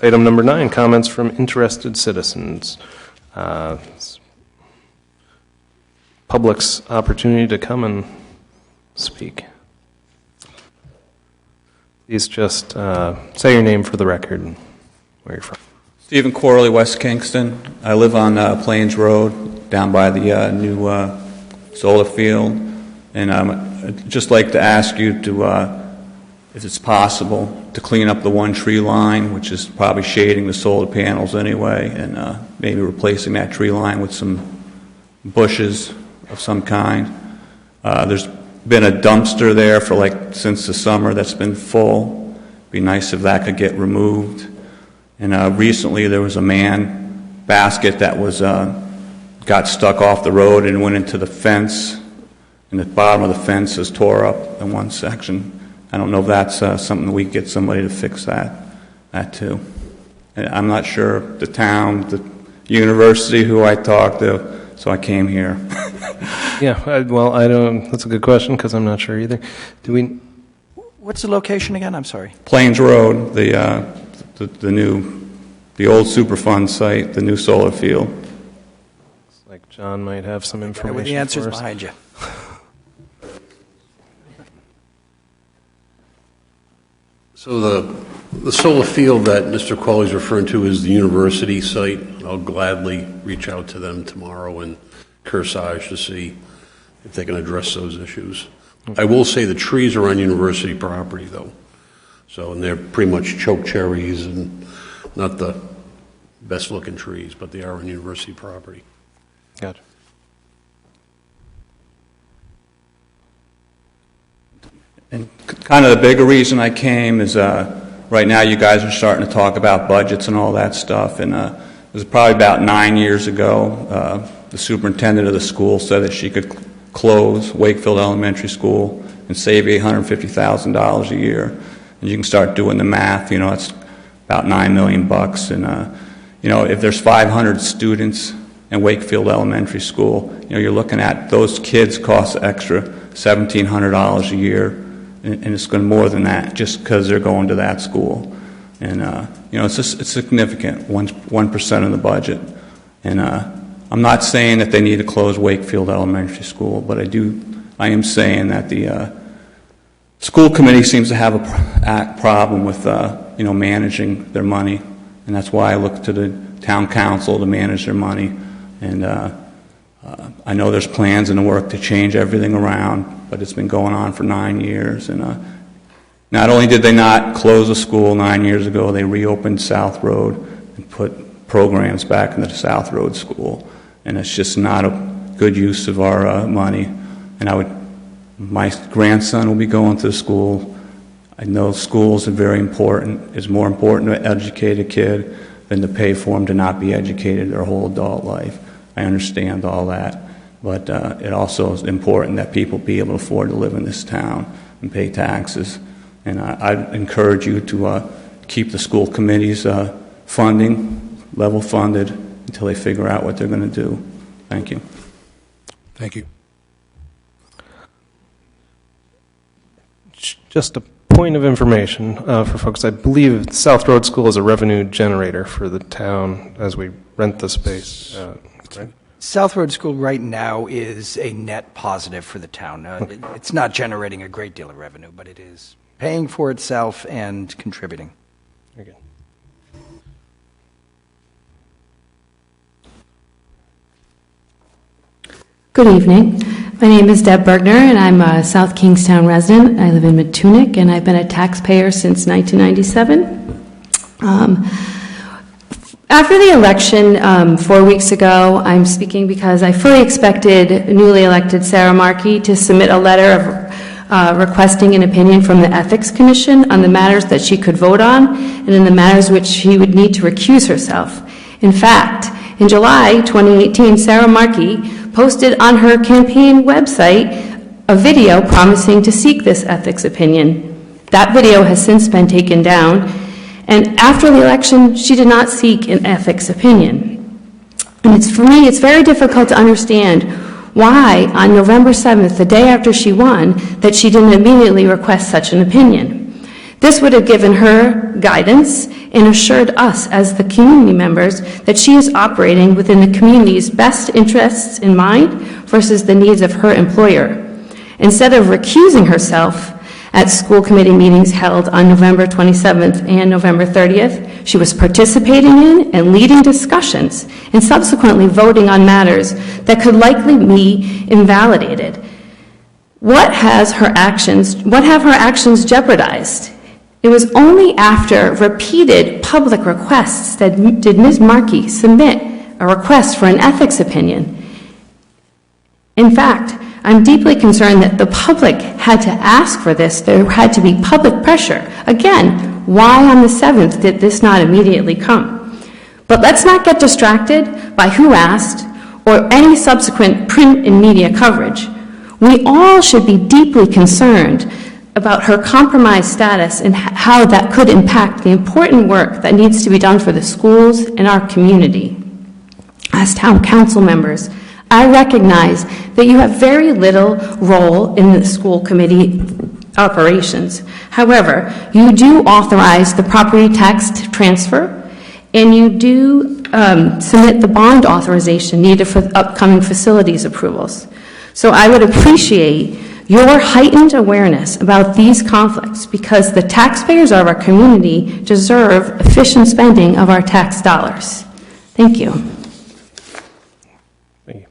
item number 9, comments from interested citizens. Public's opportunity to come and speak. Please just say your name for the record and where you're from. Stephen Corley, West Kingston. I live on Plains Road, down by the new solar field. And I'd just like to ask you to, if it's possible, to clean up the one tree line, which is probably shading the solar panels anyway, and maybe replacing that tree line with some bushes of some kind. There's been a dumpster there for since the summer that's been full. It'd be nice if that could get removed. And recently there was a man basket that was got stuck off the road and went into the fence. And the bottom of the fence is tore up in one section. I don't know if that's something we could get somebody to fix that too. And I'm not sure the town, the university who I talked to, so I came here. Yeah, I don't. That's a good question because I'm not sure either. What's the location again? I'm sorry. Plains Road, the old Superfund site, the new solar field. Looks like John might have some information. With the answers for us. behind you. So the solar field that Mr. Corley's referring to is the university site. I'll gladly reach out to them tomorrow and Kearsarge to see if they can address those issues. I will say the trees are on university property, though. So, and they're pretty much choke cherries and not the best-looking trees, but they are on university property. Gotcha. And kind of the bigger reason I came is right now you guys are starting to talk about budgets and all that stuff. And it was probably about 9 years ago, the superintendent of the school said that she could close Wakefield Elementary School and save $850,000 a year. And you can start doing the math, it's about $9 million bucks. And, if there's 500 students in Wakefield Elementary School, you're looking at those kids cost extra $1,700 a year. And it's going to more than that just because they're going to that school. And, it's significant, 1% of the budget. And I'm not saying that they need to close Wakefield Elementary School, but I am saying that the school committee seems to have a problem with, managing their money. And that's why I look to the town council to manage their money. And I know there's plans in the work to change everything around, but it's been going on for 9 years. And not only did they not close the school 9 years ago, they reopened South Road and put programs back into the South Road School. And it's just not a good use of our money. And my grandson will be going to the school. I know schools are very important. It's more important to educate a kid than to pay for them to not be educated their whole adult life. I understand all that, but it also is important that people be able to afford to live in this town and pay taxes. And I encourage you to keep the school committees funding, level funded, until they figure out what they're going to do. Thank you. Thank you. Just a point of information for folks. I believe South Road School is a revenue generator for the town as we rent the space. Right? South Road School right now is a net positive for the town. It's not generating a great deal of revenue, but it is paying for itself and contributing. Okay. Good evening. My name is Deb Bergner, and I'm a South Kingstown resident. I live in Matunic, and I've been a taxpayer since 1997. After the election 4 weeks ago, I'm speaking because I fully expected newly elected Sarah Markey to submit a letter of requesting an opinion from the Ethics Commission on the matters that she could vote on and in the matters which she would need to recuse herself. In fact, in July 2018, Sarah Markey posted on her campaign website a video promising to seek this ethics opinion. That video has since been taken down, and after the election, she did not seek an ethics opinion. And for me, it's very difficult to understand why on November 7th, the day after she won, that she didn't immediately request such an opinion. This would have given her guidance and assured us as the community members that she is operating within the community's best interests in mind versus the needs of her employer. Instead of recusing herself at school committee meetings held on November 27th and November 30th, she was participating in and leading discussions and subsequently voting on matters that could likely be invalidated. What have her actions jeopardized? It was only after repeated public requests that did Ms. Markey submit a request for an ethics opinion. In fact, I'm deeply concerned that the public had to ask for this. There had to be public pressure. Again, why on the 7th did this not immediately come? But let's not get distracted by who asked or any subsequent print and media coverage. We all should be deeply concerned about her compromised status and how that could impact the important work that needs to be done for the schools and our community. As town council members, I recognize that you have very little role in the school committee operations. However, you do authorize the property tax transfer, and you do submit the bond authorization needed for the upcoming facilities approvals. So I would appreciate your heightened awareness about these conflicts because the taxpayers of our community deserve efficient spending of our tax dollars. Thank you. Thank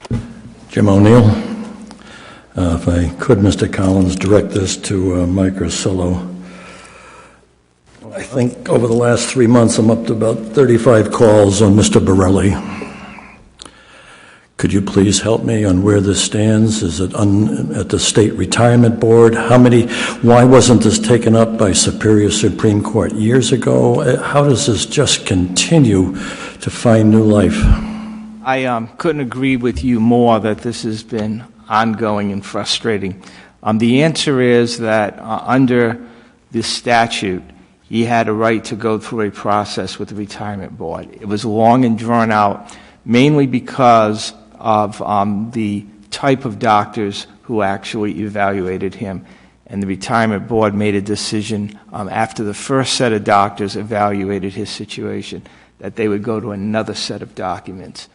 you. Jim O'Neill. If I could, Mr. Collins, direct this to Mike Ursillo. I think over the last 3 months, I'm up to about 35 calls on Mr. Borelli. Could you please help me on where this stands? Is it at the State Retirement Board? Why wasn't this taken up by Superior Supreme Court years ago? How does this just continue to find new life? I couldn't agree with you more that this has been ongoing and frustrating. The answer is that under this statute, he had a right to go through a process with the retirement board. It was long and drawn out, mainly because of the type of doctors who actually evaluated him. And the retirement board made a decision after the first set of doctors evaluated his situation that they would go to another set of documents.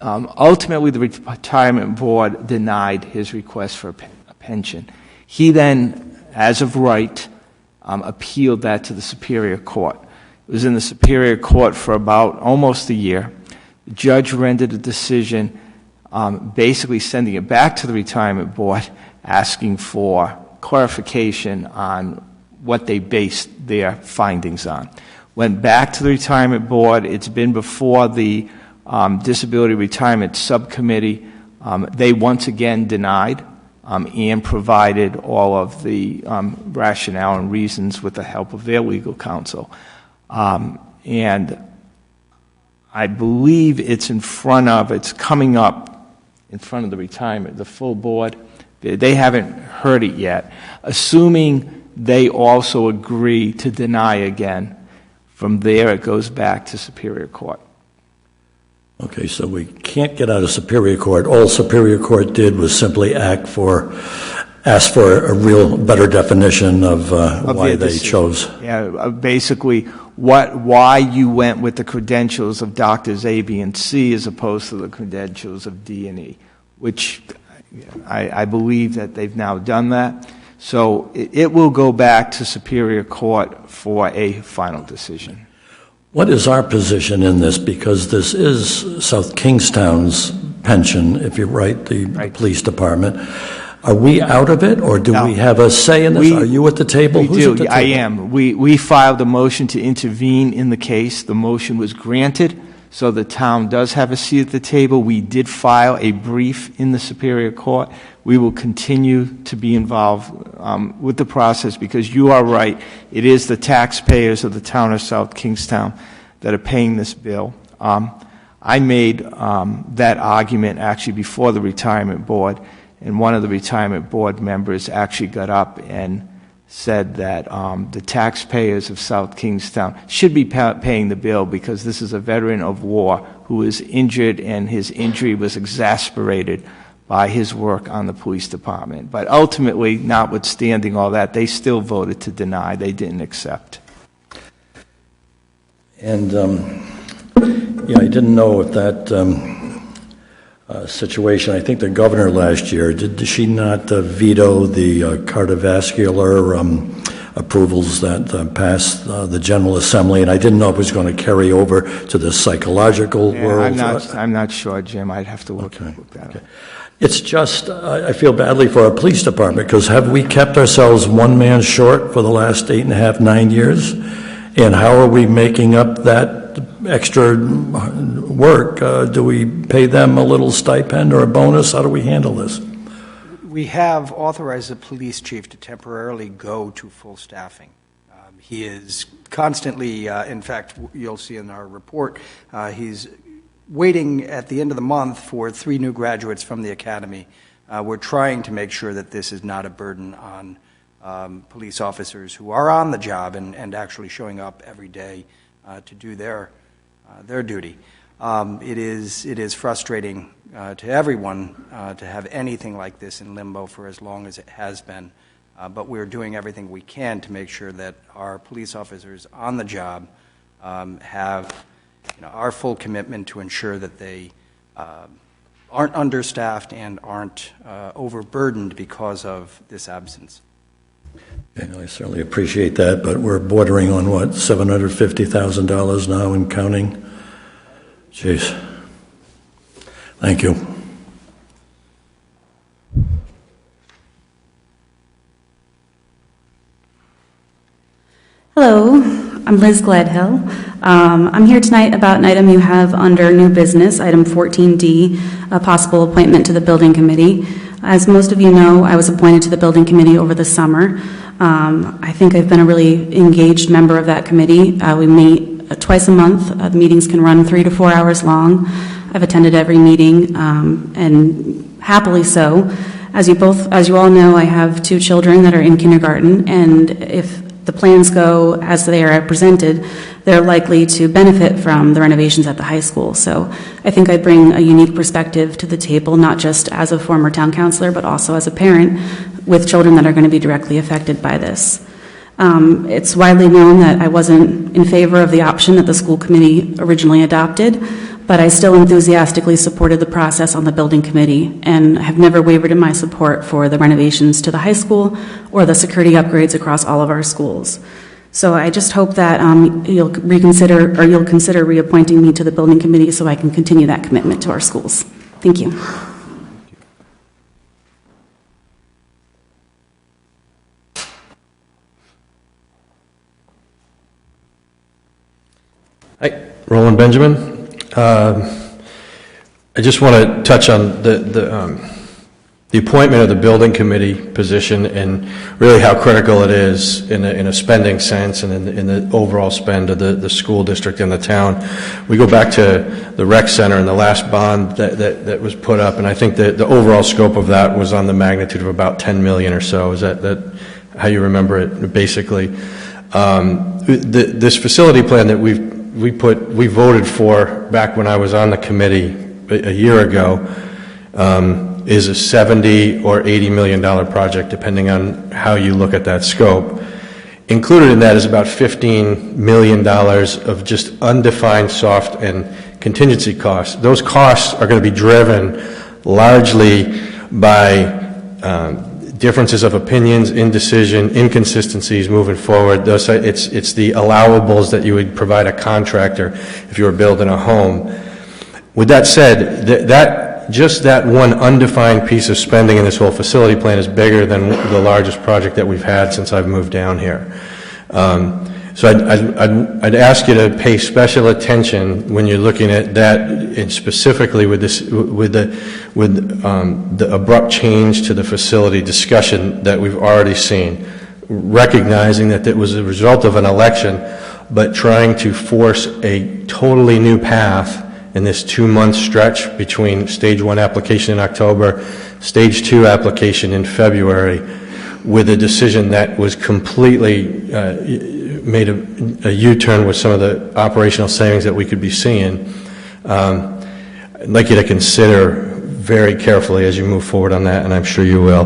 Ultimately, the retirement board denied his request for a pension. He then, as of right, appealed that to the Superior Court. It was in the Superior Court for about almost a year. The judge rendered a decision basically sending it back to the retirement board, asking for clarification on what they based their findings on. Went back to the retirement board. It's been before the Disability Retirement Subcommittee, they once again denied and provided all of the rationale and reasons with the help of their legal counsel. And I believe it's coming up in front of the full board. They haven't heard it yet. Assuming they also agree to deny again, from there it goes back to Superior Court. Okay, so we can't get out of Superior Court. All Superior Court did was simply ask for a real better definition of why they chose. Yeah, basically why you went with the credentials of doctors A, B, and C as opposed to the credentials of D and E, which I believe that they've now done that. So it will go back to Superior Court for a final decision. What is our position in this? Because this is South Kingstown's pension, if you're right, the police department. Are we out of it, or do we have a say in this? Are you at the table? We Who's do. at the table? I am. We filed a motion to intervene in the case. The motion was granted, so the town does have a seat at the table. We did file a brief in the Superior Court. We will continue to be involved with the process because you are right. It is the taxpayers of the town of South Kingstown that are paying this bill. I made that argument actually before the retirement board, and one of the retirement board members actually got up and said that the taxpayers of South Kingstown should be paying the bill because this is a veteran of war who is injured, and his injury was exasperated by his work on the police department. But ultimately, notwithstanding all that, they still voted to deny. They didn't accept. And, I didn't know if that situation, I think the governor last year, did she not veto the cardiovascular approvals that passed the General Assembly? And I didn't know if it was going to carry over to the psychological world. I'm not sure, Jim. I'd have to look that up. It's just, I feel badly for our police department, because have we kept ourselves one man short for the last 8.5, 9 years? And how are we making up that extra work? Do we pay them a little stipend or a bonus? How do we handle this? We have authorized the police chief to temporarily go to full staffing. He is constantly, in fact, you'll see in our report, he's waiting at the end of the month for 3 new graduates from the academy. We're trying to make sure that this is not a burden on police officers who are on the job and actually showing up every day to do their duty. It is frustrating to everyone to have anything like this in limbo for as long as it has been, but we're doing everything we can to make sure that our police officers on the job have our full commitment to ensure that they aren't understaffed and aren't overburdened because of this absence. I certainly appreciate that, but we're bordering on, what, $750,000 now and counting? Jeez. Thank you. Hello, I'm Liz Gladhill. I'm here tonight about an item you have under new business, item 14D, a possible appointment to the building committee. As most of you know, I was appointed to the building committee over the summer. I think I've been a really engaged member of that committee. We meet twice a month. The meetings can run 3 to 4 hours long. I've attended every meeting, and happily so. As you all know, I have 2 children that are in kindergarten, and if the plans go as they are presented, they're likely to benefit from the renovations at the high school. So I think I bring a unique perspective to the table, not just as a former town councilor, but also as a parent with children that are going to be directly affected by this. It's widely known that I wasn't in favor of the option that the school committee originally adopted, but I still enthusiastically supported the process on the building committee and have never wavered in my support for the renovations to the high school or the security upgrades across all of our schools. So I just hope that you'll consider reappointing me to the building committee so I can continue that commitment to our schools. Thank you. Hi, Roland Benjamin. I just want to touch on the appointment of the building committee position and really how critical it is in a spending sense and in the overall spend of the school district and the town. We go back to the rec center and the last bond that was put up, and I think that the overall scope of that was on the magnitude of about $10 million or so. Is that how you remember it, basically? This facility plan that we voted for back when I was on the committee a year ago is a $70 or $80 million project, depending on how you look at that scope. Included in that is about $15 million of just undefined soft and contingency costs. Those costs are going to be driven largely by differences of opinions, indecision, inconsistencies moving forward. It's the allowables that you would provide a contractor if you were building a home. With that said, just that one undefined piece of spending in this whole facility plan is bigger than the largest project that we've had since I've moved down here. So I'd ask you to pay special attention when you're looking at that, and specifically with the abrupt change to the facility discussion that we've already seen, recognizing that it was a result of an election, but trying to force a totally new path in this 2-month stretch between stage 1 application in October, stage 2 application in February, with a decision that was completely made a U-turn with some of the operational savings that we could be seeing. I'd like you to consider very carefully as you move forward on that, and I'm sure you will.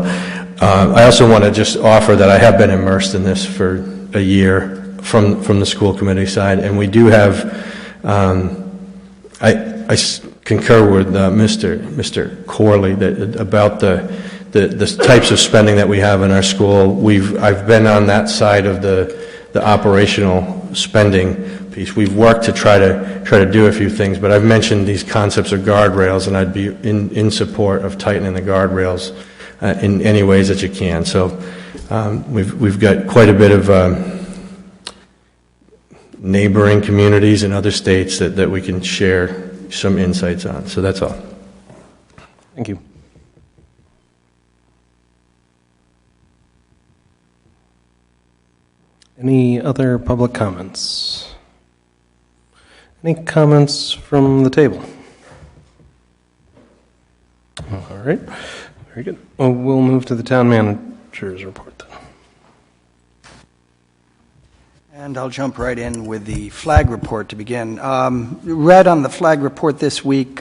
I also want to just offer that I have been immersed in this for a year from the school committee side, and we do have I concur with Mr. Corley about the types of spending that we have in our school. I've been on that side of the operational spending piece. We've worked to try to do a few things, but I've mentioned these concepts of guardrails, and I'd be in support of tightening the guardrails in any ways that you can. So we've got quite a bit of neighboring communities in other states that we can share some insights on. So that's all. Thank you. Any other public comments? Any comments from the table? All right. Very good. Well, we'll move to the town manager's report then. And I'll jump right in with the flag report to begin. Read on the flag report this week,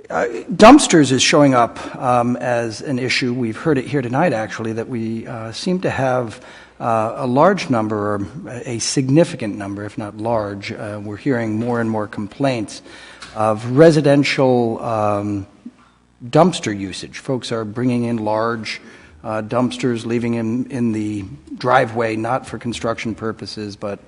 dumpsters is showing up as an issue. We've heard it here tonight, actually, that we seem to have a large number, or a significant number, if not large. We're hearing more and more complaints of residential dumpster usage. Folks are bringing in large dumpsters, leaving them in the driveway, not for construction purposes, but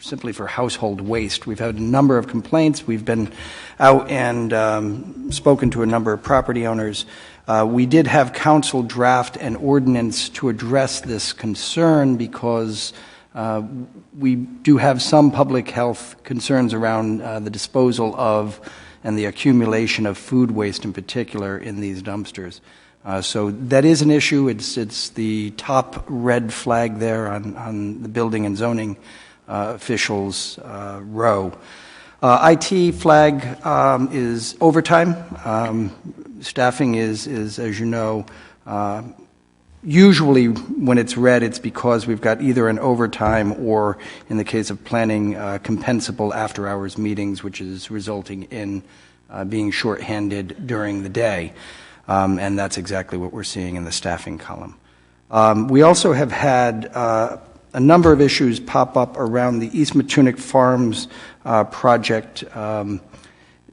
simply for household waste. We've had a number of complaints. We've been out and spoken to a number of property owners. We did have council draft an ordinance to address this concern because we do have some public health concerns around the disposal of and the accumulation of food waste in particular in these dumpsters. So that is an issue. It's the top red flag there on the building and zoning officials' row. IT flag is overtime. Staffing is, as you know, usually when it's red, it's because we've got either an overtime or, in the case of planning, compensable after-hours meetings, which is resulting in being shorthanded during the day. And that's exactly what we're seeing in the staffing column. We also have had a number of issues pop up around the East Matunic Farms project.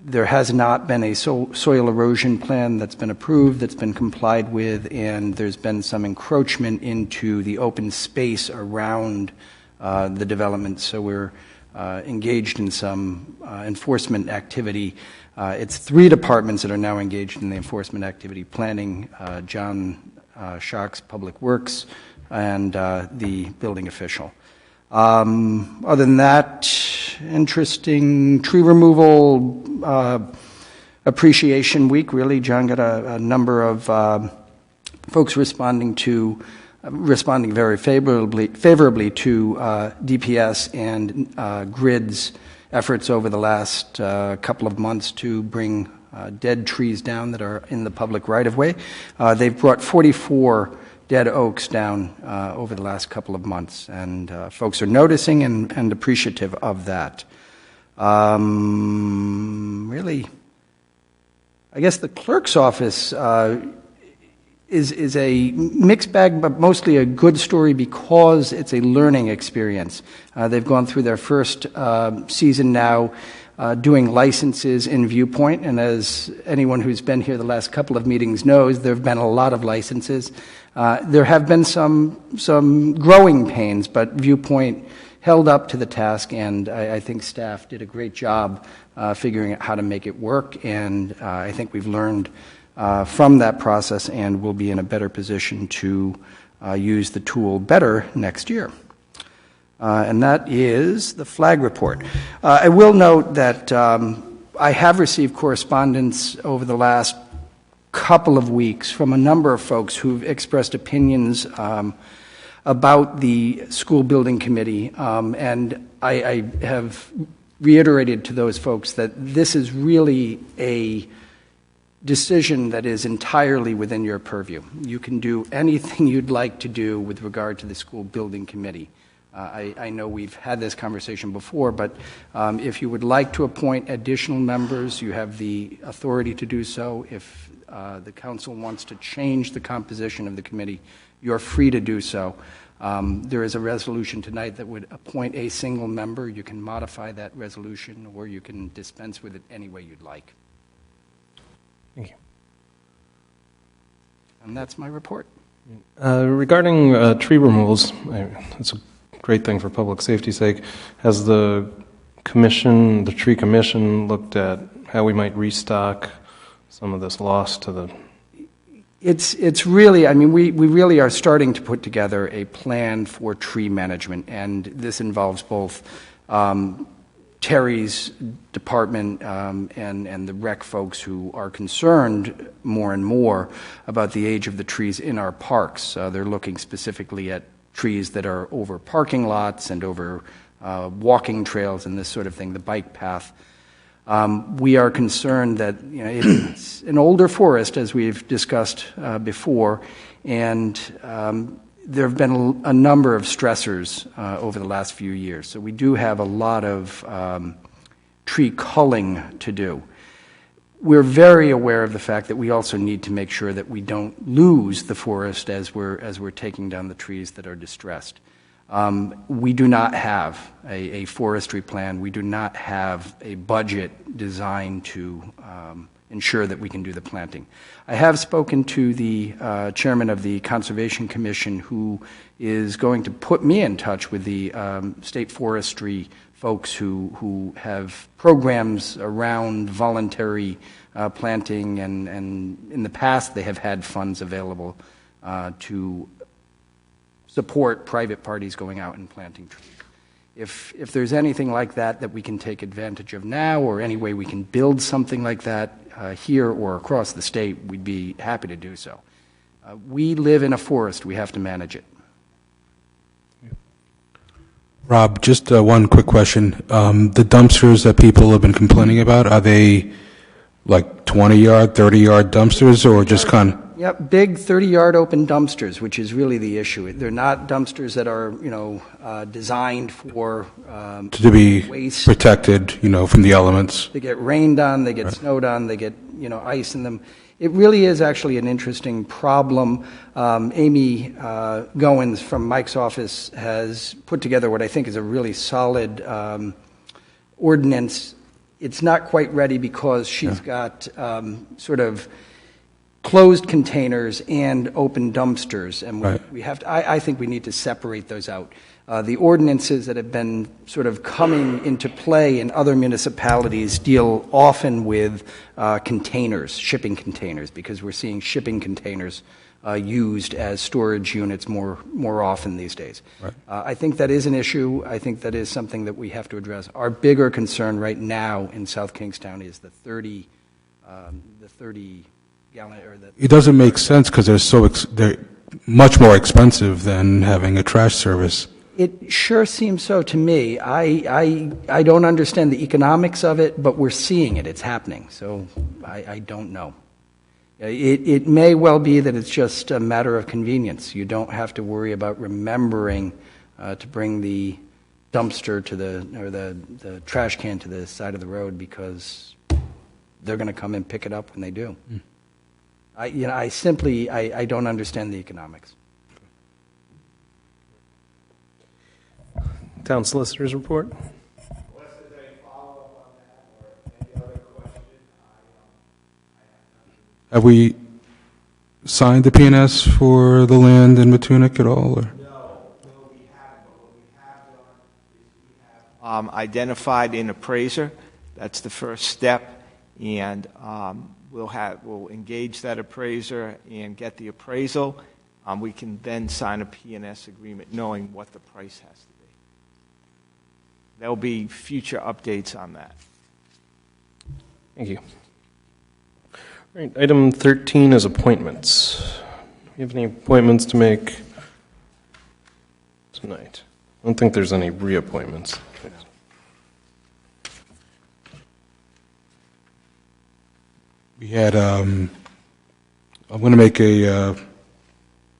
There has not been a soil erosion plan that's been approved, that's been complied with, and there's been some encroachment into the open space around the development. So we're engaged in some enforcement activity. It's 3 departments that are now engaged in the enforcement activity: planning, John Shark's Public Works, and the building official. Other than that, interesting tree removal. Appreciation Week, really. John got a number of folks responding very favorably to DPS and GRID's efforts over the last couple of months to bring dead trees down that are in the public right-of-way. They've brought 44 dead oaks down over the last couple of months, and folks are noticing and appreciative of that. Really, I guess the clerk's office is a mixed bag, but mostly a good story because it's a learning experience. They've gone through their first season now doing licenses in Viewpoint, and as anyone who's been here the last couple of meetings knows, there have been a lot of licenses. There have been some growing pains, but Viewpoint held up to the task, and I think staff did a great job figuring out how to make it work, and I think we've learned from that process and will be in a better position to use the tool better next year. And that is the flag report. I will note that I have received correspondence over the last couple of weeks from a number of folks who've expressed opinions about the school building committee, and I have reiterated to those folks that this is really a decision that is entirely within your purview. You can do anything you'd like to do with regard to the school building committee. I know we've had this conversation before, but if you would like to appoint additional members, you have the authority to do so. If the council wants to change the composition of the committee, you're free to do so. There is a resolution tonight that would appoint a single member. You can modify that resolution, or you can dispense with it any way you'd like. Thank you. And that's my report. Regarding tree removals, it's a great thing for public safety's sake. Has the commission, the tree commission, looked at how we might restock some of this loss to the... It's really, I mean, we really are starting to put together a plan for tree management, and this involves both Terry's department and the rec folks who are concerned more and more about the age of the trees in our parks. They're looking specifically at trees that are over parking lots and over walking trails and this sort of thing, the bike path. We are concerned that it's an older forest, as we've discussed before, and there have been a number of stressors over the last few years. So we do have a lot of tree culling to do. We're very aware of the fact that we also need to make sure that we don't lose the forest as we're taking down the trees that are distressed. We do not have a forestry plan. We do not have a budget designed to ensure that we can do the planting. I have spoken to the chairman of the Conservation Commission, who is going to put me in touch with the state forestry folks who have programs around voluntary planting, and in the past they have had funds available to support private parties going out and planting trees. If there's anything like that we can take advantage of now, or any way we can build something like that here or across the state, we'd be happy to do so. We live in a forest. We have to manage it. Rob, just one quick question. The dumpsters that people have been complaining about, are they like 20-yard, 30-yard dumpsters, or just kind of... Yep, big 30-yard open dumpsters, which is really the issue. They're not dumpsters that are, designed for to be waste. Protected, from the elements. They get rained on, they get snowed on, they get, ice in them. It really is actually an interesting problem. Amy Goins from Mike's office has put together what I think is a really solid ordinance. It's not quite ready because she's got sort of closed containers and open dumpsters, and we have to, I think we need to separate those out. The ordinances that have been sort of coming into play in other municipalities deal often with containers, shipping containers, because we're seeing shipping containers used as storage units more often these days. Right. I think that is an issue. I think that is something that we have to address. Our bigger concern right now in South Kingstown is the 30 the 30-gallon, or the... It doesn't make sense because they're much more expensive than having a trash service. It sure seems so to me. I don't understand the economics of it, but we're seeing it. It's happening. So I don't know. It may well be that it's just a matter of convenience. You don't have to worry about remembering to bring the dumpster to the trash can to the side of the road because they're going to come and pick it up when they do. I simply don't understand the economics. Town Solicitor's report. Have we signed the PNS for the land in Matunic at all? Or? Identified an appraiser. That's the first step, and we'll engage that appraiser and get the appraisal. We can then sign a PNS agreement knowing what the price has to be. There'll be future updates on that. Thank you. All right, item 13 is appointments. Do you have any appointments to make tonight? I don't think there's any reappointments. We had, I'm going to make a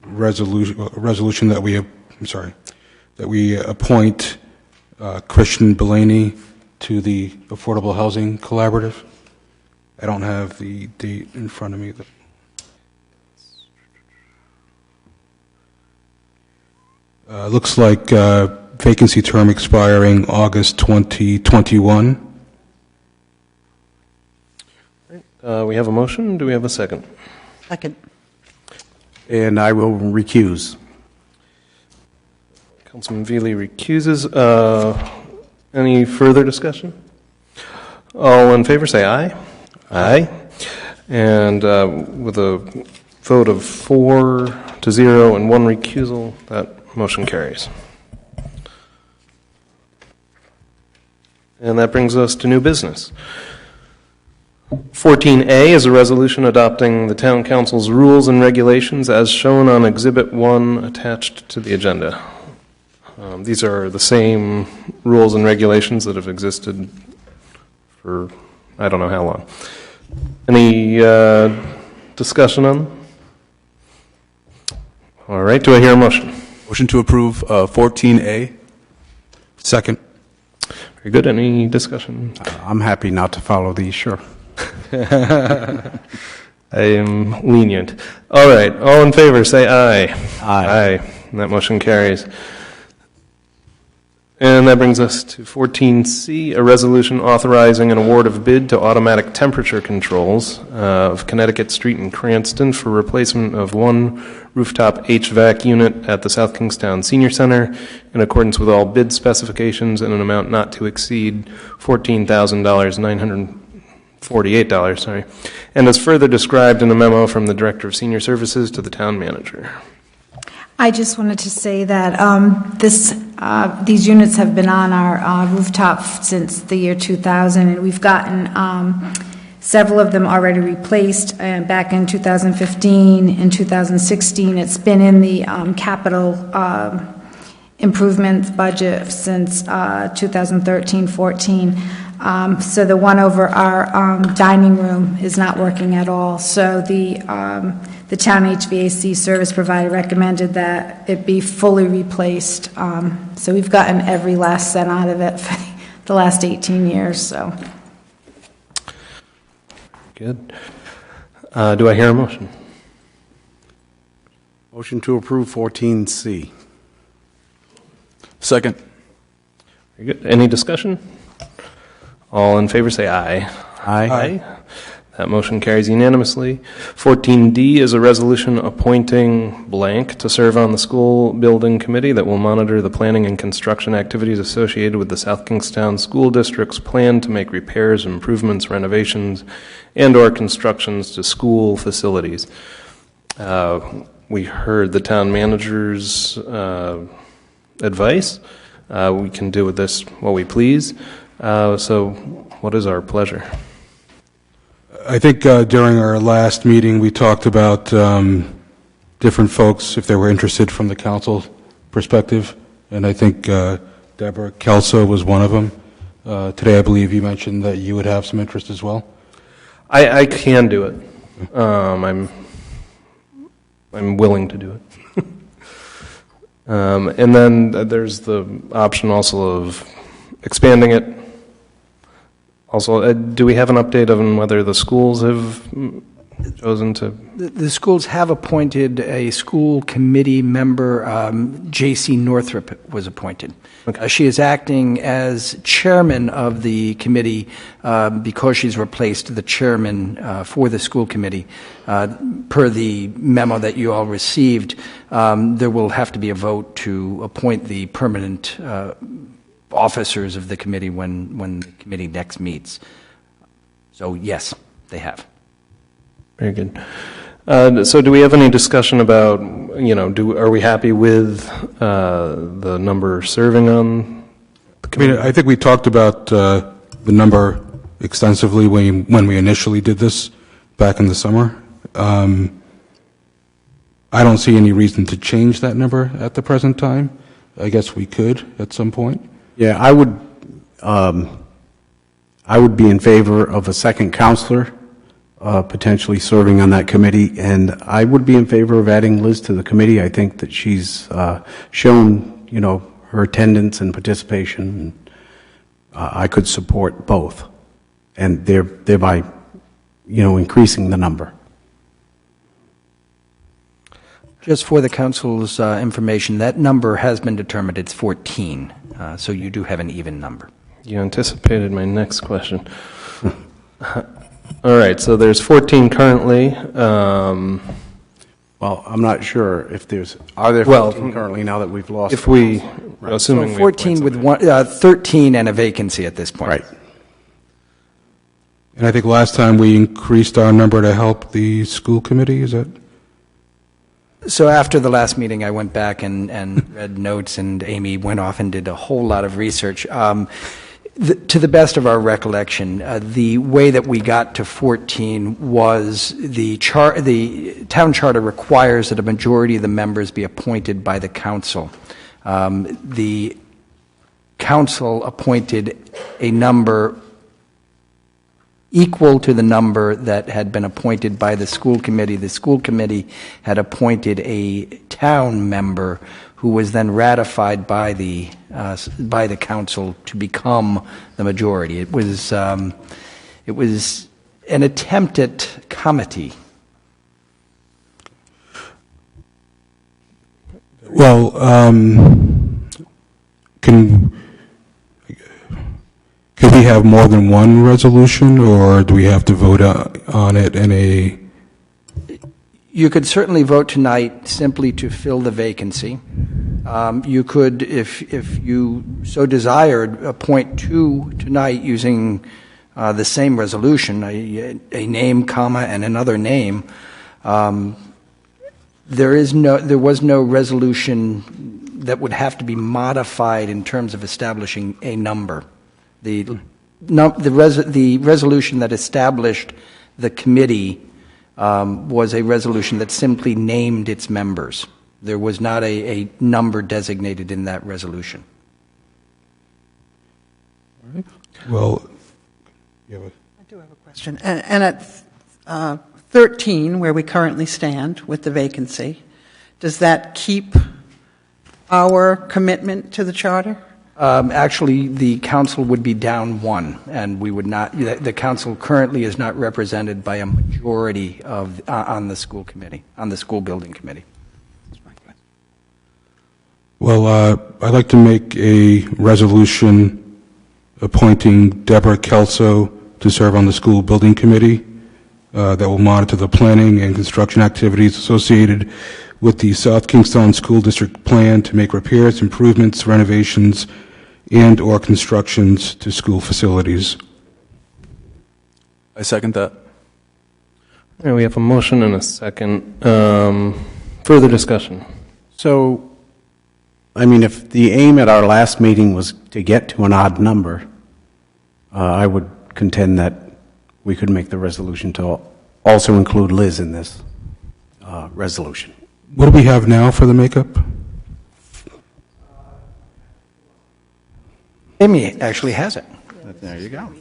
resolution that we appoint Christian Bellany to the Affordable Housing Collaborative. I don't have the date in front of me. Looks like vacancy term expiring August 2021. We have a motion. Do we have a second? Second. And I will recuse. Councilman Veely recuses. Any further discussion? All in favor, say aye. Aye. And with a vote of 4-0 and 1 recusal, that motion carries. And that brings us to new business. 14A is a resolution adopting the Town Council's rules and regulations as shown on Exhibit 1 attached to the agenda. These are the same rules and regulations that have existed for I don't know how long. Any discussion on them? All right, do I hear a motion? Motion to approve 14A. Second. Very good. Any discussion? I'm happy not to follow these, sure. I am lenient. All right, all in favor, say aye. Aye. And that motion carries. And that brings us to 14C, a resolution authorizing an award of bid to Automatic Temperature Controls of Connecticut Street in Cranston for replacement of one rooftop HVAC unit at the South Kingstown Senior Center in accordance with all bid specifications in an amount not to exceed $14,948, and as further described in a memo from the Director of Senior Services to the Town Manager. I just wanted to say that these units have been on our rooftop since the year 2000, and we've gotten several of them already replaced back in 2015 and 2016. It's been in the capital improvements budget since 2013-14. So the one over our dining room is not working at all. So the town HVAC service provider recommended that it be fully replaced. So we've gotten every last cent out of it for the last 18 years. So. Good. Do I hear a motion? Motion to approve 14C. Second. Very good. Any discussion? All in favor say aye. Aye. That motion carries unanimously. 14D is a resolution appointing blank to serve on the school building committee that will monitor the planning and construction activities associated with the South Kingstown School District's plan to make repairs, improvements, renovations, and or constructions to school facilities. We heard the town manager's advice. We can do with this what we please. So what is our pleasure? I think during our last meeting, we talked about different folks, if they were interested from the council perspective, and I think Deborah Kelso was one of them. Today, I believe you mentioned that you would have some interest as well. I can do it. I'm willing to do it. And then there's the option also of expanding it. Also, do we have an update on whether the schools have chosen to? The schools have appointed a school committee member. J.C. Northrup was appointed. Okay. She is acting as chairman of the committee because she's replaced the chairman for the school committee. Per the memo that you all received, there will have to be a vote to appoint the permanent officers of the committee when the committee next meets. So yes, they have. Very good. So do we have any discussion about, are we happy with the number serving on the committee? I think we talked about the number extensively when we initially did this back in the summer. I don't see any reason to change that number at the present time. I guess we could at some point. Yeah, I would be in favor of a second counselor potentially serving on that committee, and I would be in favor of adding Liz to the committee. I think that she's shown, her attendance and participation, and I could support both, and thereby, increasing the number. Just for the council's information, that number has been determined. It's 14, so you do have an even number. You anticipated my next question. All right, so there's 14 currently. Well, I'm not sure if are there 14 currently now that we've lost? If we, right. assuming so 14 with 13 and a vacancy at this point. Right. And I think last time we increased our number to help the school committee, is that? So after the last meeting, I went back and read notes, and Amy went off and did a whole lot of research. To the best of our recollection, the way that we got to 14 was the town charter requires that a majority of the members be appointed by the council. The council appointed a number equal to the number that had been appointed by the school committee. The school committee had appointed a town member who was then ratified by the council to become the majority. It was an attempt at comity. Well, can we have more than one resolution, or do we have to vote on it in a? You could certainly vote tonight simply to fill the vacancy. You could, if you so desired, appoint two tonight using the same resolution, a name, comma, and another name. There was no resolution that would have to be modified in terms of establishing a number. The resolution that established the committee was a resolution that simply named its members. There was not a number designated in that resolution. All right. Well, I do have a question. And at 13, where we currently stand with the vacancy, does that keep our commitment to the charter? Actually, the council would be down one, and we would not. The council currently is not represented by a majority on the school committee, on the school building committee. well, I'd like to make a resolution appointing Deborah Kelso to serve on the school building committee that will monitor the planning and construction activities associated with the South Kingstown School District plan to make repairs, improvements, renovations, and/or constructions to school facilities. I second that. All right, we have a motion and a second. Further discussion. So, I mean, if the aim at our last meeting was to get to an odd number, I would contend that we could make the resolution to also include Liz in this resolution. What do we have now for the makeup? Amy actually has it. There you go.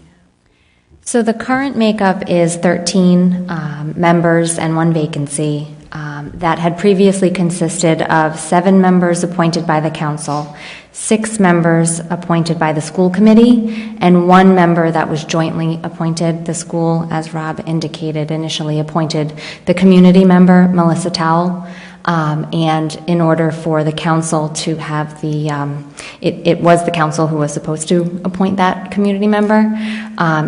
So the current makeup is 13 members and 1 vacancy. That had previously consisted of 7 members appointed by the council, 6 members appointed by the school committee, and 1 member that was jointly appointed. The school, as Rob indicated, initially appointed the community member, Melissa Towell. And in order for the council to have the, it was the council who was supposed to appoint that community member,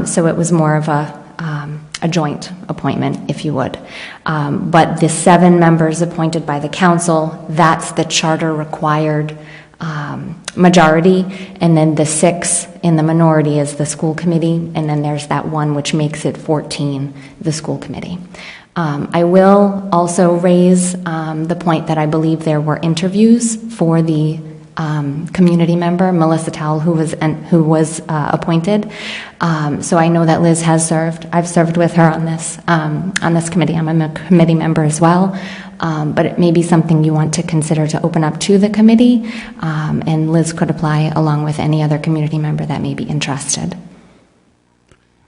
so it was more of a joint appointment, if you would. But the 7 members appointed by the council, that's the charter required majority, and then the 6 in the minority is the school committee, and then there's that 1 which makes it 14, the school committee. I will also raise the point that I believe there were interviews for the community member, Melissa Towell, who was appointed. So I know that Liz has served. I've served with her on this committee. I'm a committee member as well. But it may be something you want to consider to open up to the committee, and Liz could apply along with any other community member that may be interested.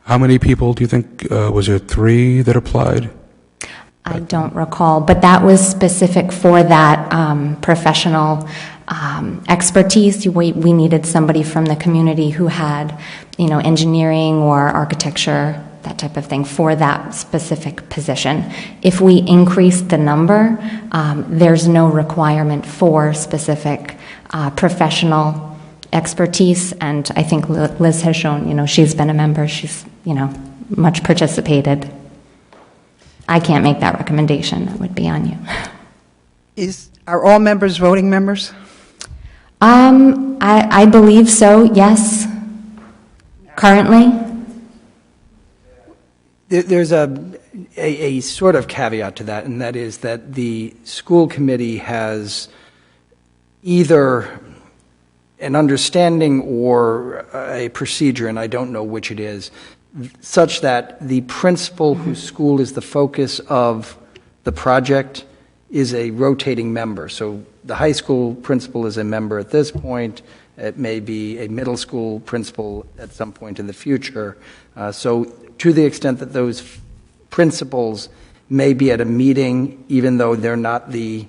How many people do you think, was there 3 that applied? I don't recall, but that was specific for that professional expertise. We needed somebody from the community who had, engineering or architecture, that type of thing, for that specific position. If we increase the number, there's no requirement for specific professional expertise, and I think Liz has shown, she's been a member, she's, much participated. I can't make that recommendation. That would be on you. Are all members voting members? I believe so, yes. Currently? There's a sort of caveat to that, and that is that the school committee has either an understanding or a procedure, and I don't know which it is, such that the principal whose school is the focus of the project is a rotating member. So the high school principal is a member at this point. It may be a middle school principal at some point in the future. So to the extent that those principals may be at a meeting, even though they're not the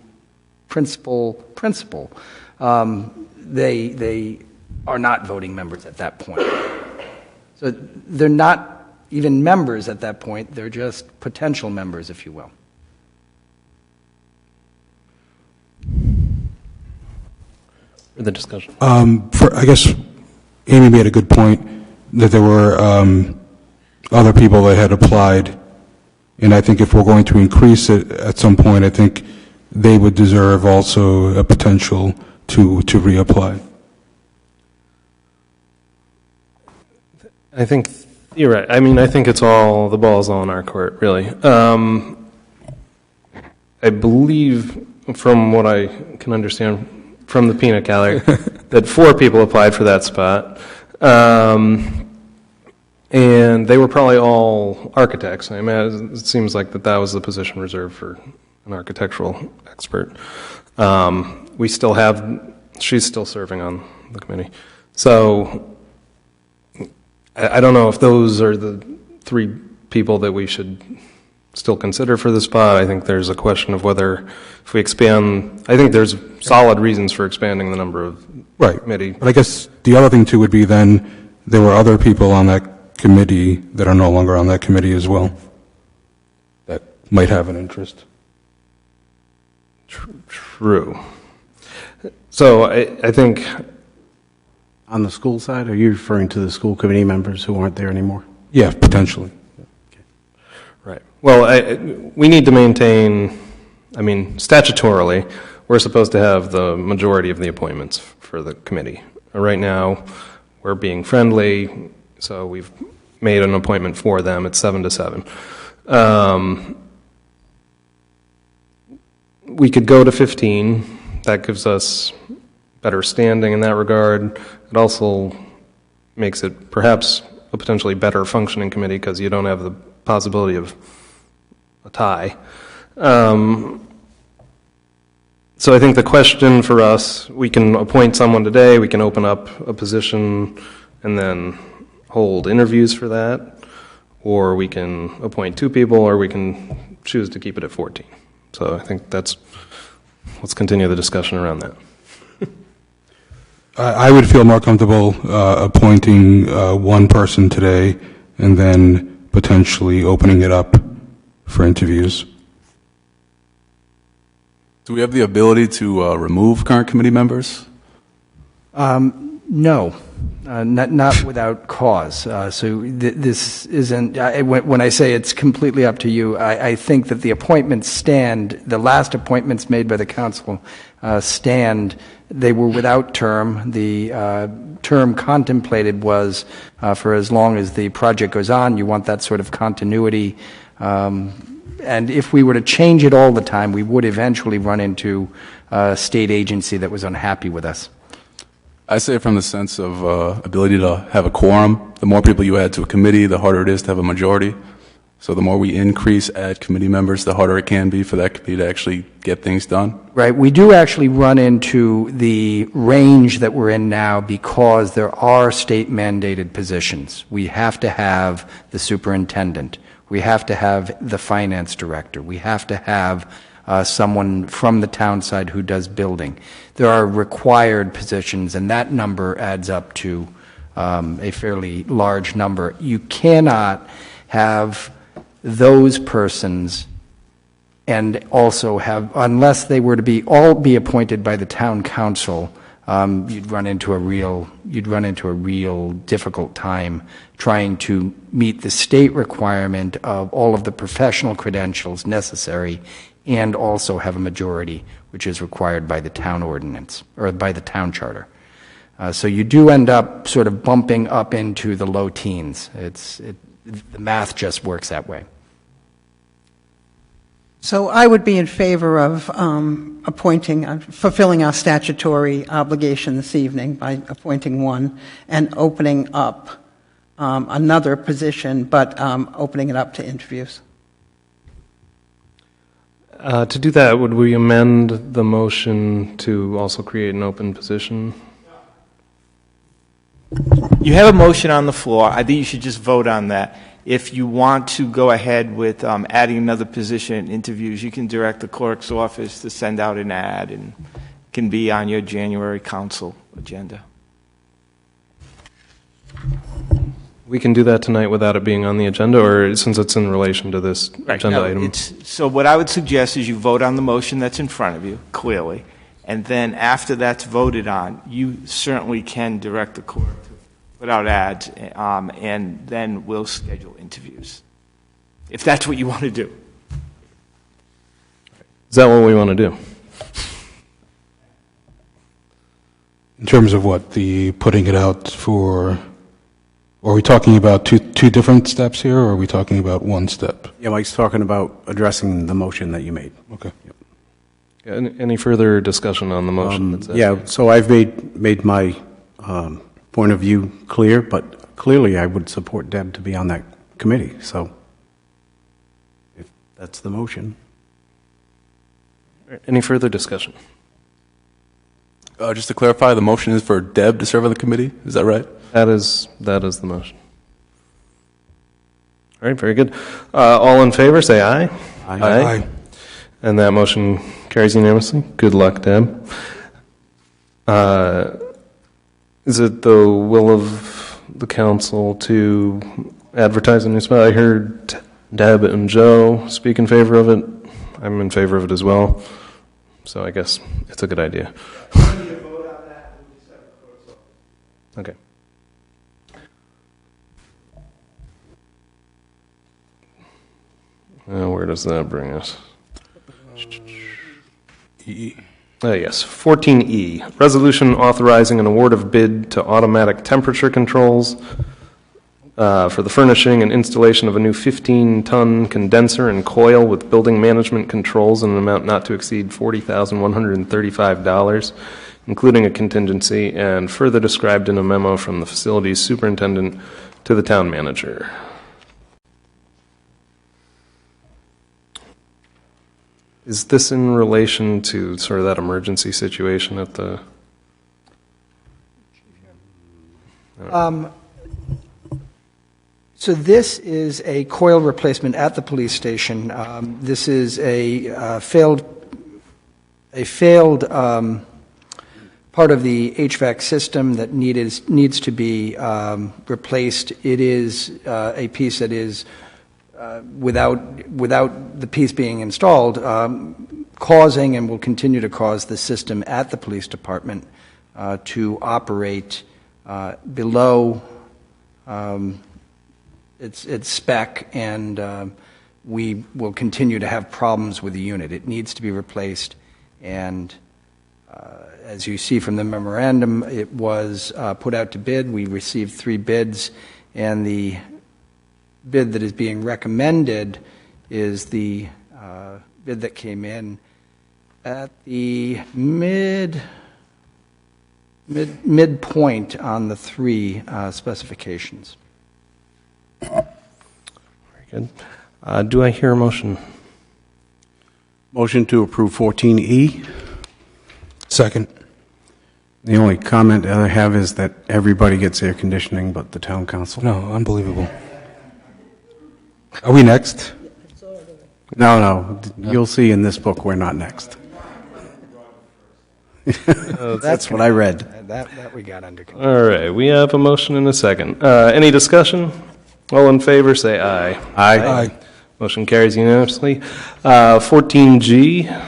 principal, they are not voting members at that point. So they're not even members at that point, they're just potential members, if you will. For the discussion. I guess Amy made a good point that there were other people that had applied, and I think if we're going to increase it at some point, I think they would deserve also a potential to reapply. I think you're right. I mean, I think the ball's all in our court, really. I believe, from what I can understand from the peanut gallery, that 4 people applied for that spot. And they were probably all architects. I mean, it seems like that was the position reserved for an architectural expert. She's still serving on the committee. So I don't know if those are the 3 people that we should still consider for the spot. I think there's a question of whether, if we expand, I think there's solid reasons for expanding the number of committee. But I guess the other thing too would be then there were other people on that committee that are no longer on that committee as well that might have an interest. True. So I think... On the school side, are you referring to the school committee members who aren't there anymore? Yeah, potentially. Right. Well, we need to maintain, statutorily, we're supposed to have the majority of the appointments for the committee. Right now, we're being friendly, so we've made an appointment for them. It's 7 to 7. We could go to 15. That gives us better standing in that regard. It also makes it perhaps a potentially better functioning committee because you don't have the possibility of a tie. So I think the question for us, we can appoint someone today, we can open up a position and then hold interviews for that, or we can appoint 2 people, or we can choose to keep it at 14. So I think let's continue the discussion around that. I would feel more comfortable appointing one person today and then potentially opening it up for interviews. Do we have the ability to remove current committee members? No, not without cause. This isn't, when I say it's completely up to you, I think that the appointments stand, the last appointments made by the council stand, they were without term. The term contemplated was for as long as the project goes on. You want that sort of continuity. And if we were to change it all the time, we would eventually run into a state agency that was unhappy with us. I say it from the sense of ability to have a quorum. The more people you add to a committee, the harder it is to have a majority. So the more we add committee members, the harder it can be for that committee to actually get things done. Right. We do actually run into the range that we're in now because there are state mandated positions. We have to have the superintendent. We have to have the finance director. We have to have someone from the town side who does building. There are required positions, and that number adds up to a fairly large number. You cannot have those persons and also have, unless they were to all be appointed by the town council, you'd run into a real difficult time trying to meet the state requirement of all of the professional credentials necessary and also have a majority, which is required by the town ordinance or by the town charter. So you do end up sort of bumping up into the low teens. The math just works that way. So I would be in favor of fulfilling our statutory obligation this evening by appointing one and opening up another position, but opening it up to interviews. To do that, would we amend the motion to also create an open position? You have a motion on the floor. I think you should just vote on that. If you want to go ahead with adding another position in interviews, you can direct the clerk's office to send out an ad and it can be on your January council agenda. We can do that tonight without it being on the agenda, or since it's in relation to this agenda item? So what I would suggest is you vote on the motion that's in front of you, clearly, and then after that's voted on, you certainly can direct the clerk to put out ads, and then we'll schedule interviews, if that's what you want to do. Is that what we want to do? In terms of what, the putting it out for, are we talking about two different steps here, or are we talking about one step? Yeah, Mike's talking about addressing the motion that you made. Okay. Yep. Any further discussion on the motion? Yeah, so I've made my point of view clear, but clearly I would support Deb to be on that committee. So if that's the motion. Any further discussion? Just to clarify, the motion is for Deb to serve on the committee? Is that right? That is the motion. All right, very good. All in favor, say aye. Aye. And that motion carries unanimously. Good luck, Deb. Is it the will of the council to advertise a new spot? I heard Deb and Joe speak in favor of it. I'm in favor of it as well. So I guess it's a good idea. Okay. Where does that bring us? Yes, 14E, resolution authorizing an award of bid to Automatic Temperature Controls for the furnishing and installation of a new 15-ton condenser and coil with building management controls in an amount not to exceed $40,135. including a contingency, and further described in a memo from the facilities superintendent to the town manager. Is this in relation to sort of that emergency situation at the... So this is a coil replacement at the police station. This is a failed part of the HVAC system that needs to be replaced. It is a piece that is, without the piece being installed, causing and will continue to cause the system at the police department to operate below its spec, and we will continue to have problems with the unit. It needs to be replaced, and as you see from the memorandum, it was put out to bid. We received 3 bids, and the bid that is being recommended is the bid that came in at the midpoint on the 3 specifications. Very good. Do I hear a motion? Motion to approve 14E. Second. The only comment I have is that everybody gets air conditioning but the town council. No, unbelievable. Are we next? No. You'll see in this book we're not next. That's what I read. That we got under control. All right, we have a motion and a second. Any discussion? All in favor, say aye. Aye. Motion carries unanimously. 14G, I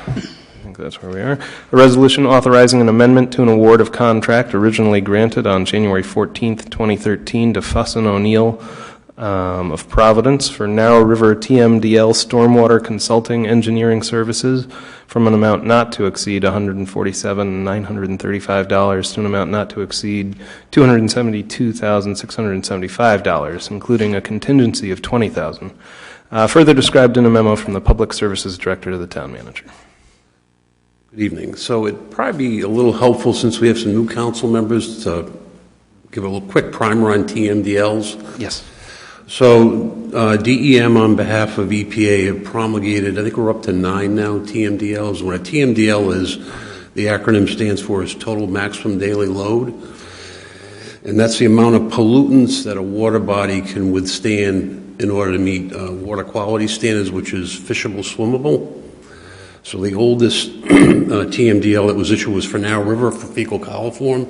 think that's where we are. A resolution authorizing an amendment to an award of contract originally granted on January 14th, 2013 to Fuss & O'Neill of Providence for Narrow River TMDL Stormwater Consulting Engineering Services from an amount not to exceed $147,935 to an amount not to exceed $272,675, including a contingency of $20,000. Further described in a memo from the Public Services Director to the Town Manager. Good evening. So it'd probably be a little helpful, since we have some new council members, to give a little quick primer on TMDLs. Yes. So DEM, on behalf of EPA, have promulgated, I think we're up to 9 now, TMDLs. What a TMDL is, the acronym stands for is Total Maximum Daily Load. And that's the amount of pollutants that a water body can withstand in order to meet water quality standards, which is fishable, swimmable. So the oldest TMDL that was issued was for Narrow River for fecal coliform.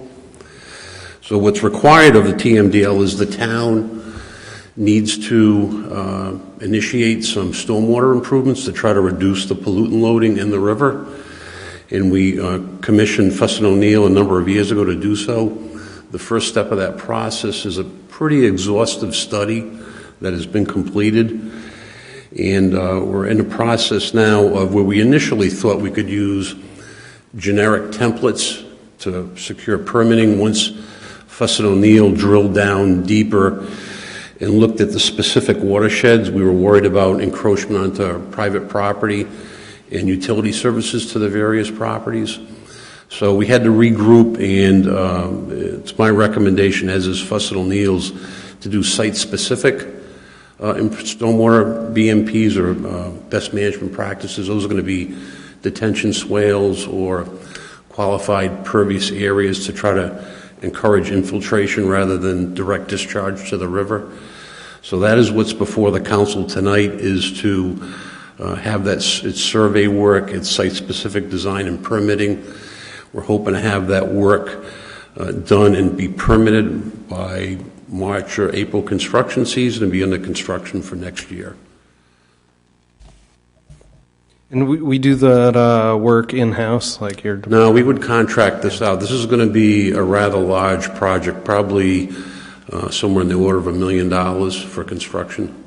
So what's required of the TMDL is the town needs to initiate some stormwater improvements to try to reduce the pollutant loading in the river. And we commissioned Fuss & O'Neill a number of years ago to do so. The first step of that process is a pretty exhaustive study that has been completed. And we're in the process now of where we initially thought we could use generic templates to secure permitting. Once Fuss & O'Neill drilled down deeper and looked at the specific watersheds, we were worried about encroachment onto our private property and utility services to the various properties. So we had to regroup, and it's my recommendation, as is Fuss & O'Neill's, to do site-specific stormwater BMPs or best management practices. Those are going to be detention swales or qualified pervious areas to try to encourage infiltration rather than direct discharge to the river. So that is what's before the council tonight, is to have that, its survey work, its site-specific design and permitting. We're hoping to have that work done and be permitted by March or April construction season and be under construction for next year. And we do that work in-house, like your... No, we would contract this out. This is going to be a rather large project, probably somewhere in the order of $1 million for construction.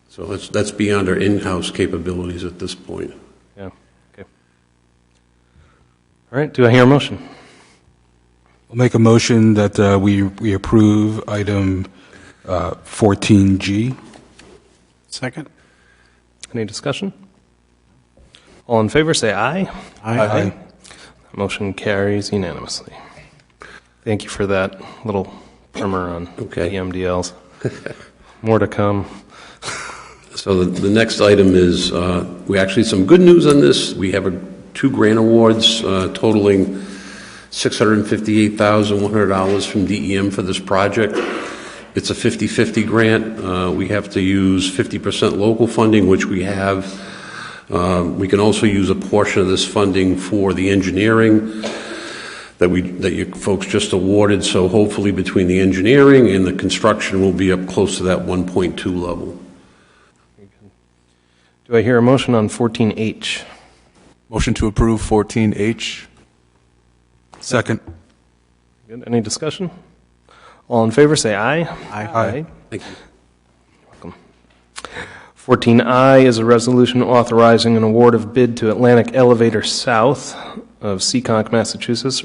So that's beyond our in-house capabilities at this point. Yeah, okay. All right, do I hear a motion? I'll make a motion that we approve item 14G. Second. Any discussion? All in favor, say aye. Aye. That Motion carries unanimously. Thank you for that little primer on the MDLs. More to come. So the next item is, we actually some good news on this. We have 2 grant awards totaling $658,100 from DEM for this project. It's a 50-50 grant. We have to use 50% local funding, which we have. We can also use a portion of this funding for the engineering that you folks just awarded. So hopefully between the engineering and the construction, we'll be up close to that 1.2 level. Do I hear a motion on 14H? Motion to approve 14H. Second. Good. Any discussion? All in favor, say aye. Aye. Thank you. Welcome. 14I is a resolution authorizing an award of bid to Atlantic Elevator South of Seekonk, Massachusetts,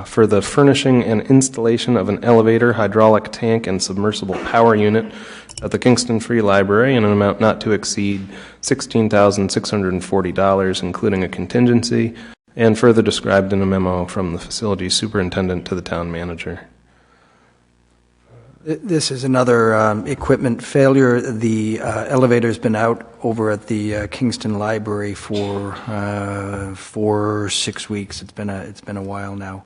for the furnishing and installation of an elevator, hydraulic tank, and submersible power unit at the Kingston Free Library in an amount not to exceed $16,640, including a contingency, and further described in a memo from the facility superintendent to the town manager. This is another equipment failure. The elevator's been out over at the Kingston Library for 6 weeks. It's been a while now.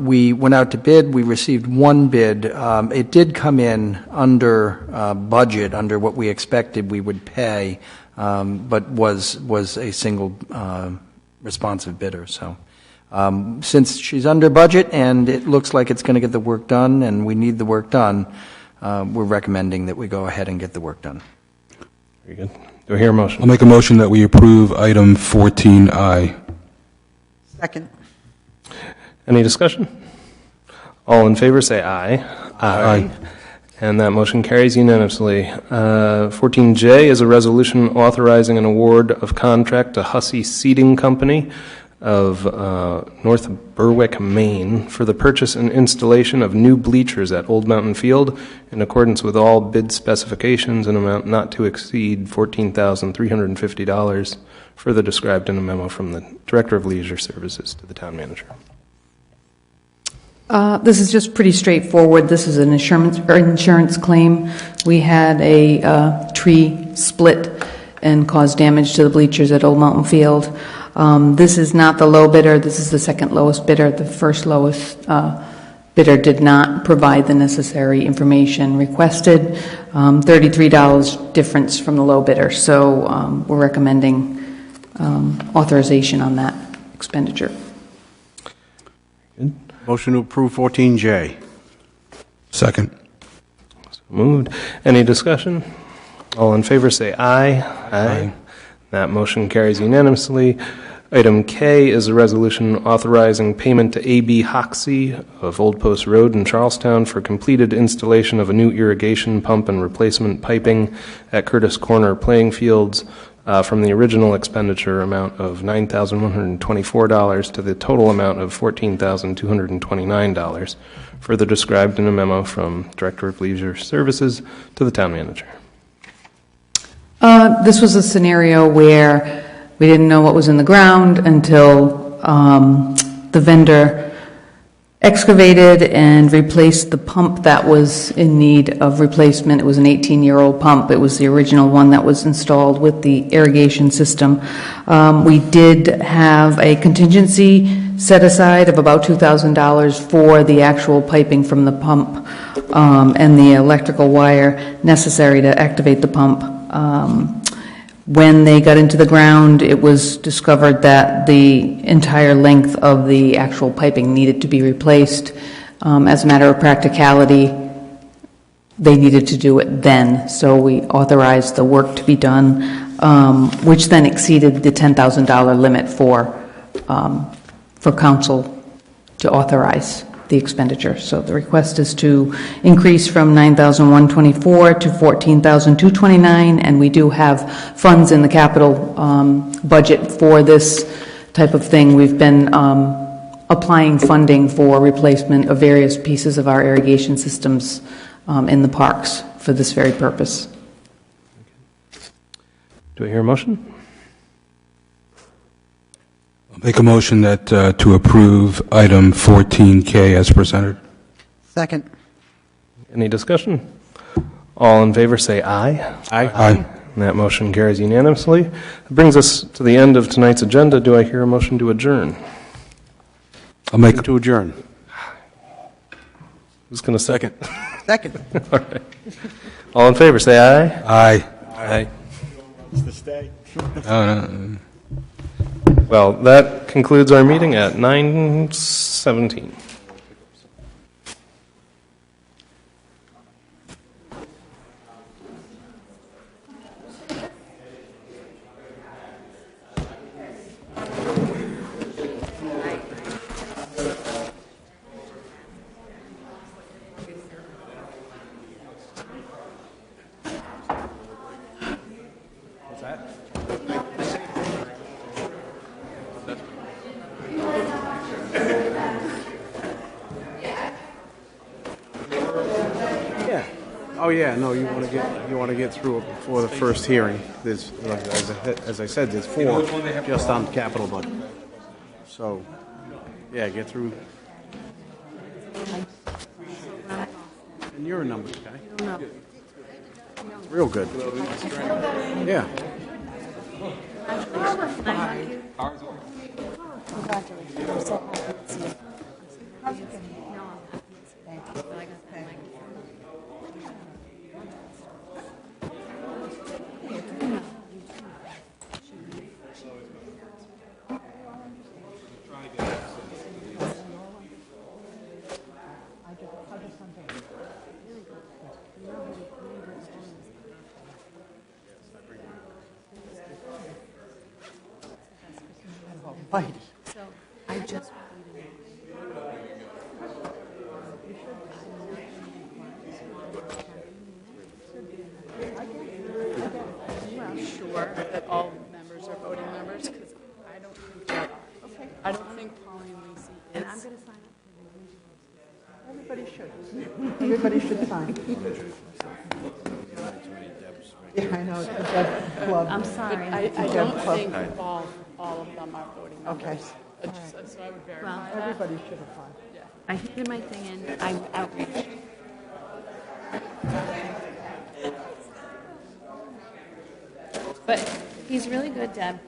We went out to bid. We received 1 bid. It did come in under budget, under what we expected we would pay, but was a single responsive bidder. So. Since she's under budget and it looks like it's going to get the work done and we need the work done, we're recommending that we go ahead and get the work done. Very good. Do I hear a motion? I'll make a motion that we approve item 14I. Second. Any discussion? All in favor, say aye. Aye. And that motion carries unanimously. 14J is a resolution authorizing an award of contract to Hussey Seating Company of North Berwick, Maine, for the purchase and installation of new bleachers at Old Mountain Field in accordance with all bid specifications, an amount not to exceed $14,350, further described in a memo from the Director of Leisure Services to the town manager. This is just pretty straightforward. This is an insurance claim. We had a tree split and caused damage to the bleachers at Old Mountain Field. This is not the low bidder. This is the second lowest bidder. The first lowest bidder did not provide the necessary information requested. $33 difference from the low bidder. So we're recommending authorization on that expenditure. Good. Motion to approve 14J. Second. So moved. Any discussion? All in favor say aye. Aye. That motion carries unanimously. Item K is a resolution authorizing payment to A.B. Hoxie of Old Post Road in Charlestown for completed installation of a new irrigation pump and replacement piping at Curtis Corner playing fields from the original expenditure amount of $9,124 to the total amount of $14,229, further described in a memo from Director of Leisure Services to the town manager. This was a scenario where we didn't know what was in the ground until the vendor excavated and replaced the pump that was in need of replacement. It was an 18-year-old pump. It was the original one that was installed with the irrigation system. We did have a contingency set aside of about $2,000 for the actual piping from the pump and the electrical wire necessary to activate the pump. When they got into the ground, it was discovered that the entire length of the actual piping needed to be replaced. As a matter of practicality, they needed to do it then, so we authorized the work to be done, which then exceeded the $10,000 limit for council to authorize the expenditure. So the request is to increase from $9,124 to $14,229, and we do have funds in the capital budget for this type of thing. We've been applying funding for replacement of various pieces of our irrigation systems in the parks for this very purpose. Do I hear a motion? Make a motion that, to approve item 14K as presented. Second. Any discussion? All in favor say aye. Aye. And that motion carries unanimously. That brings us to the end of tonight's agenda. Do I hear a motion to adjourn? I'll make To adjourn. Who's going to second? Second. All right. All in favor say aye. Aye. Aye. To stay. No. Well, that concludes our meeting at 9:17. Yeah. Oh, yeah, no, you want to get through it before the first hearing. There's, as I said, there's 4 just on capital budget. So, yeah, get through. And you're a numbers guy. Real good. Yeah. Whitey. So I just. Sure that all members are voting members, because I don't think that, I don't think Pauline Lacey is. And I'm going to sign up. Everybody should. Everybody should sign. Yeah, I know. The Deb Club. I'm sorry. I Deb don't Club. think all of them are voting members. Okay. So I would verify Well, that. Everybody should apply. Yeah. I handed my thing in. I'm outreached. But he's really good, Deb.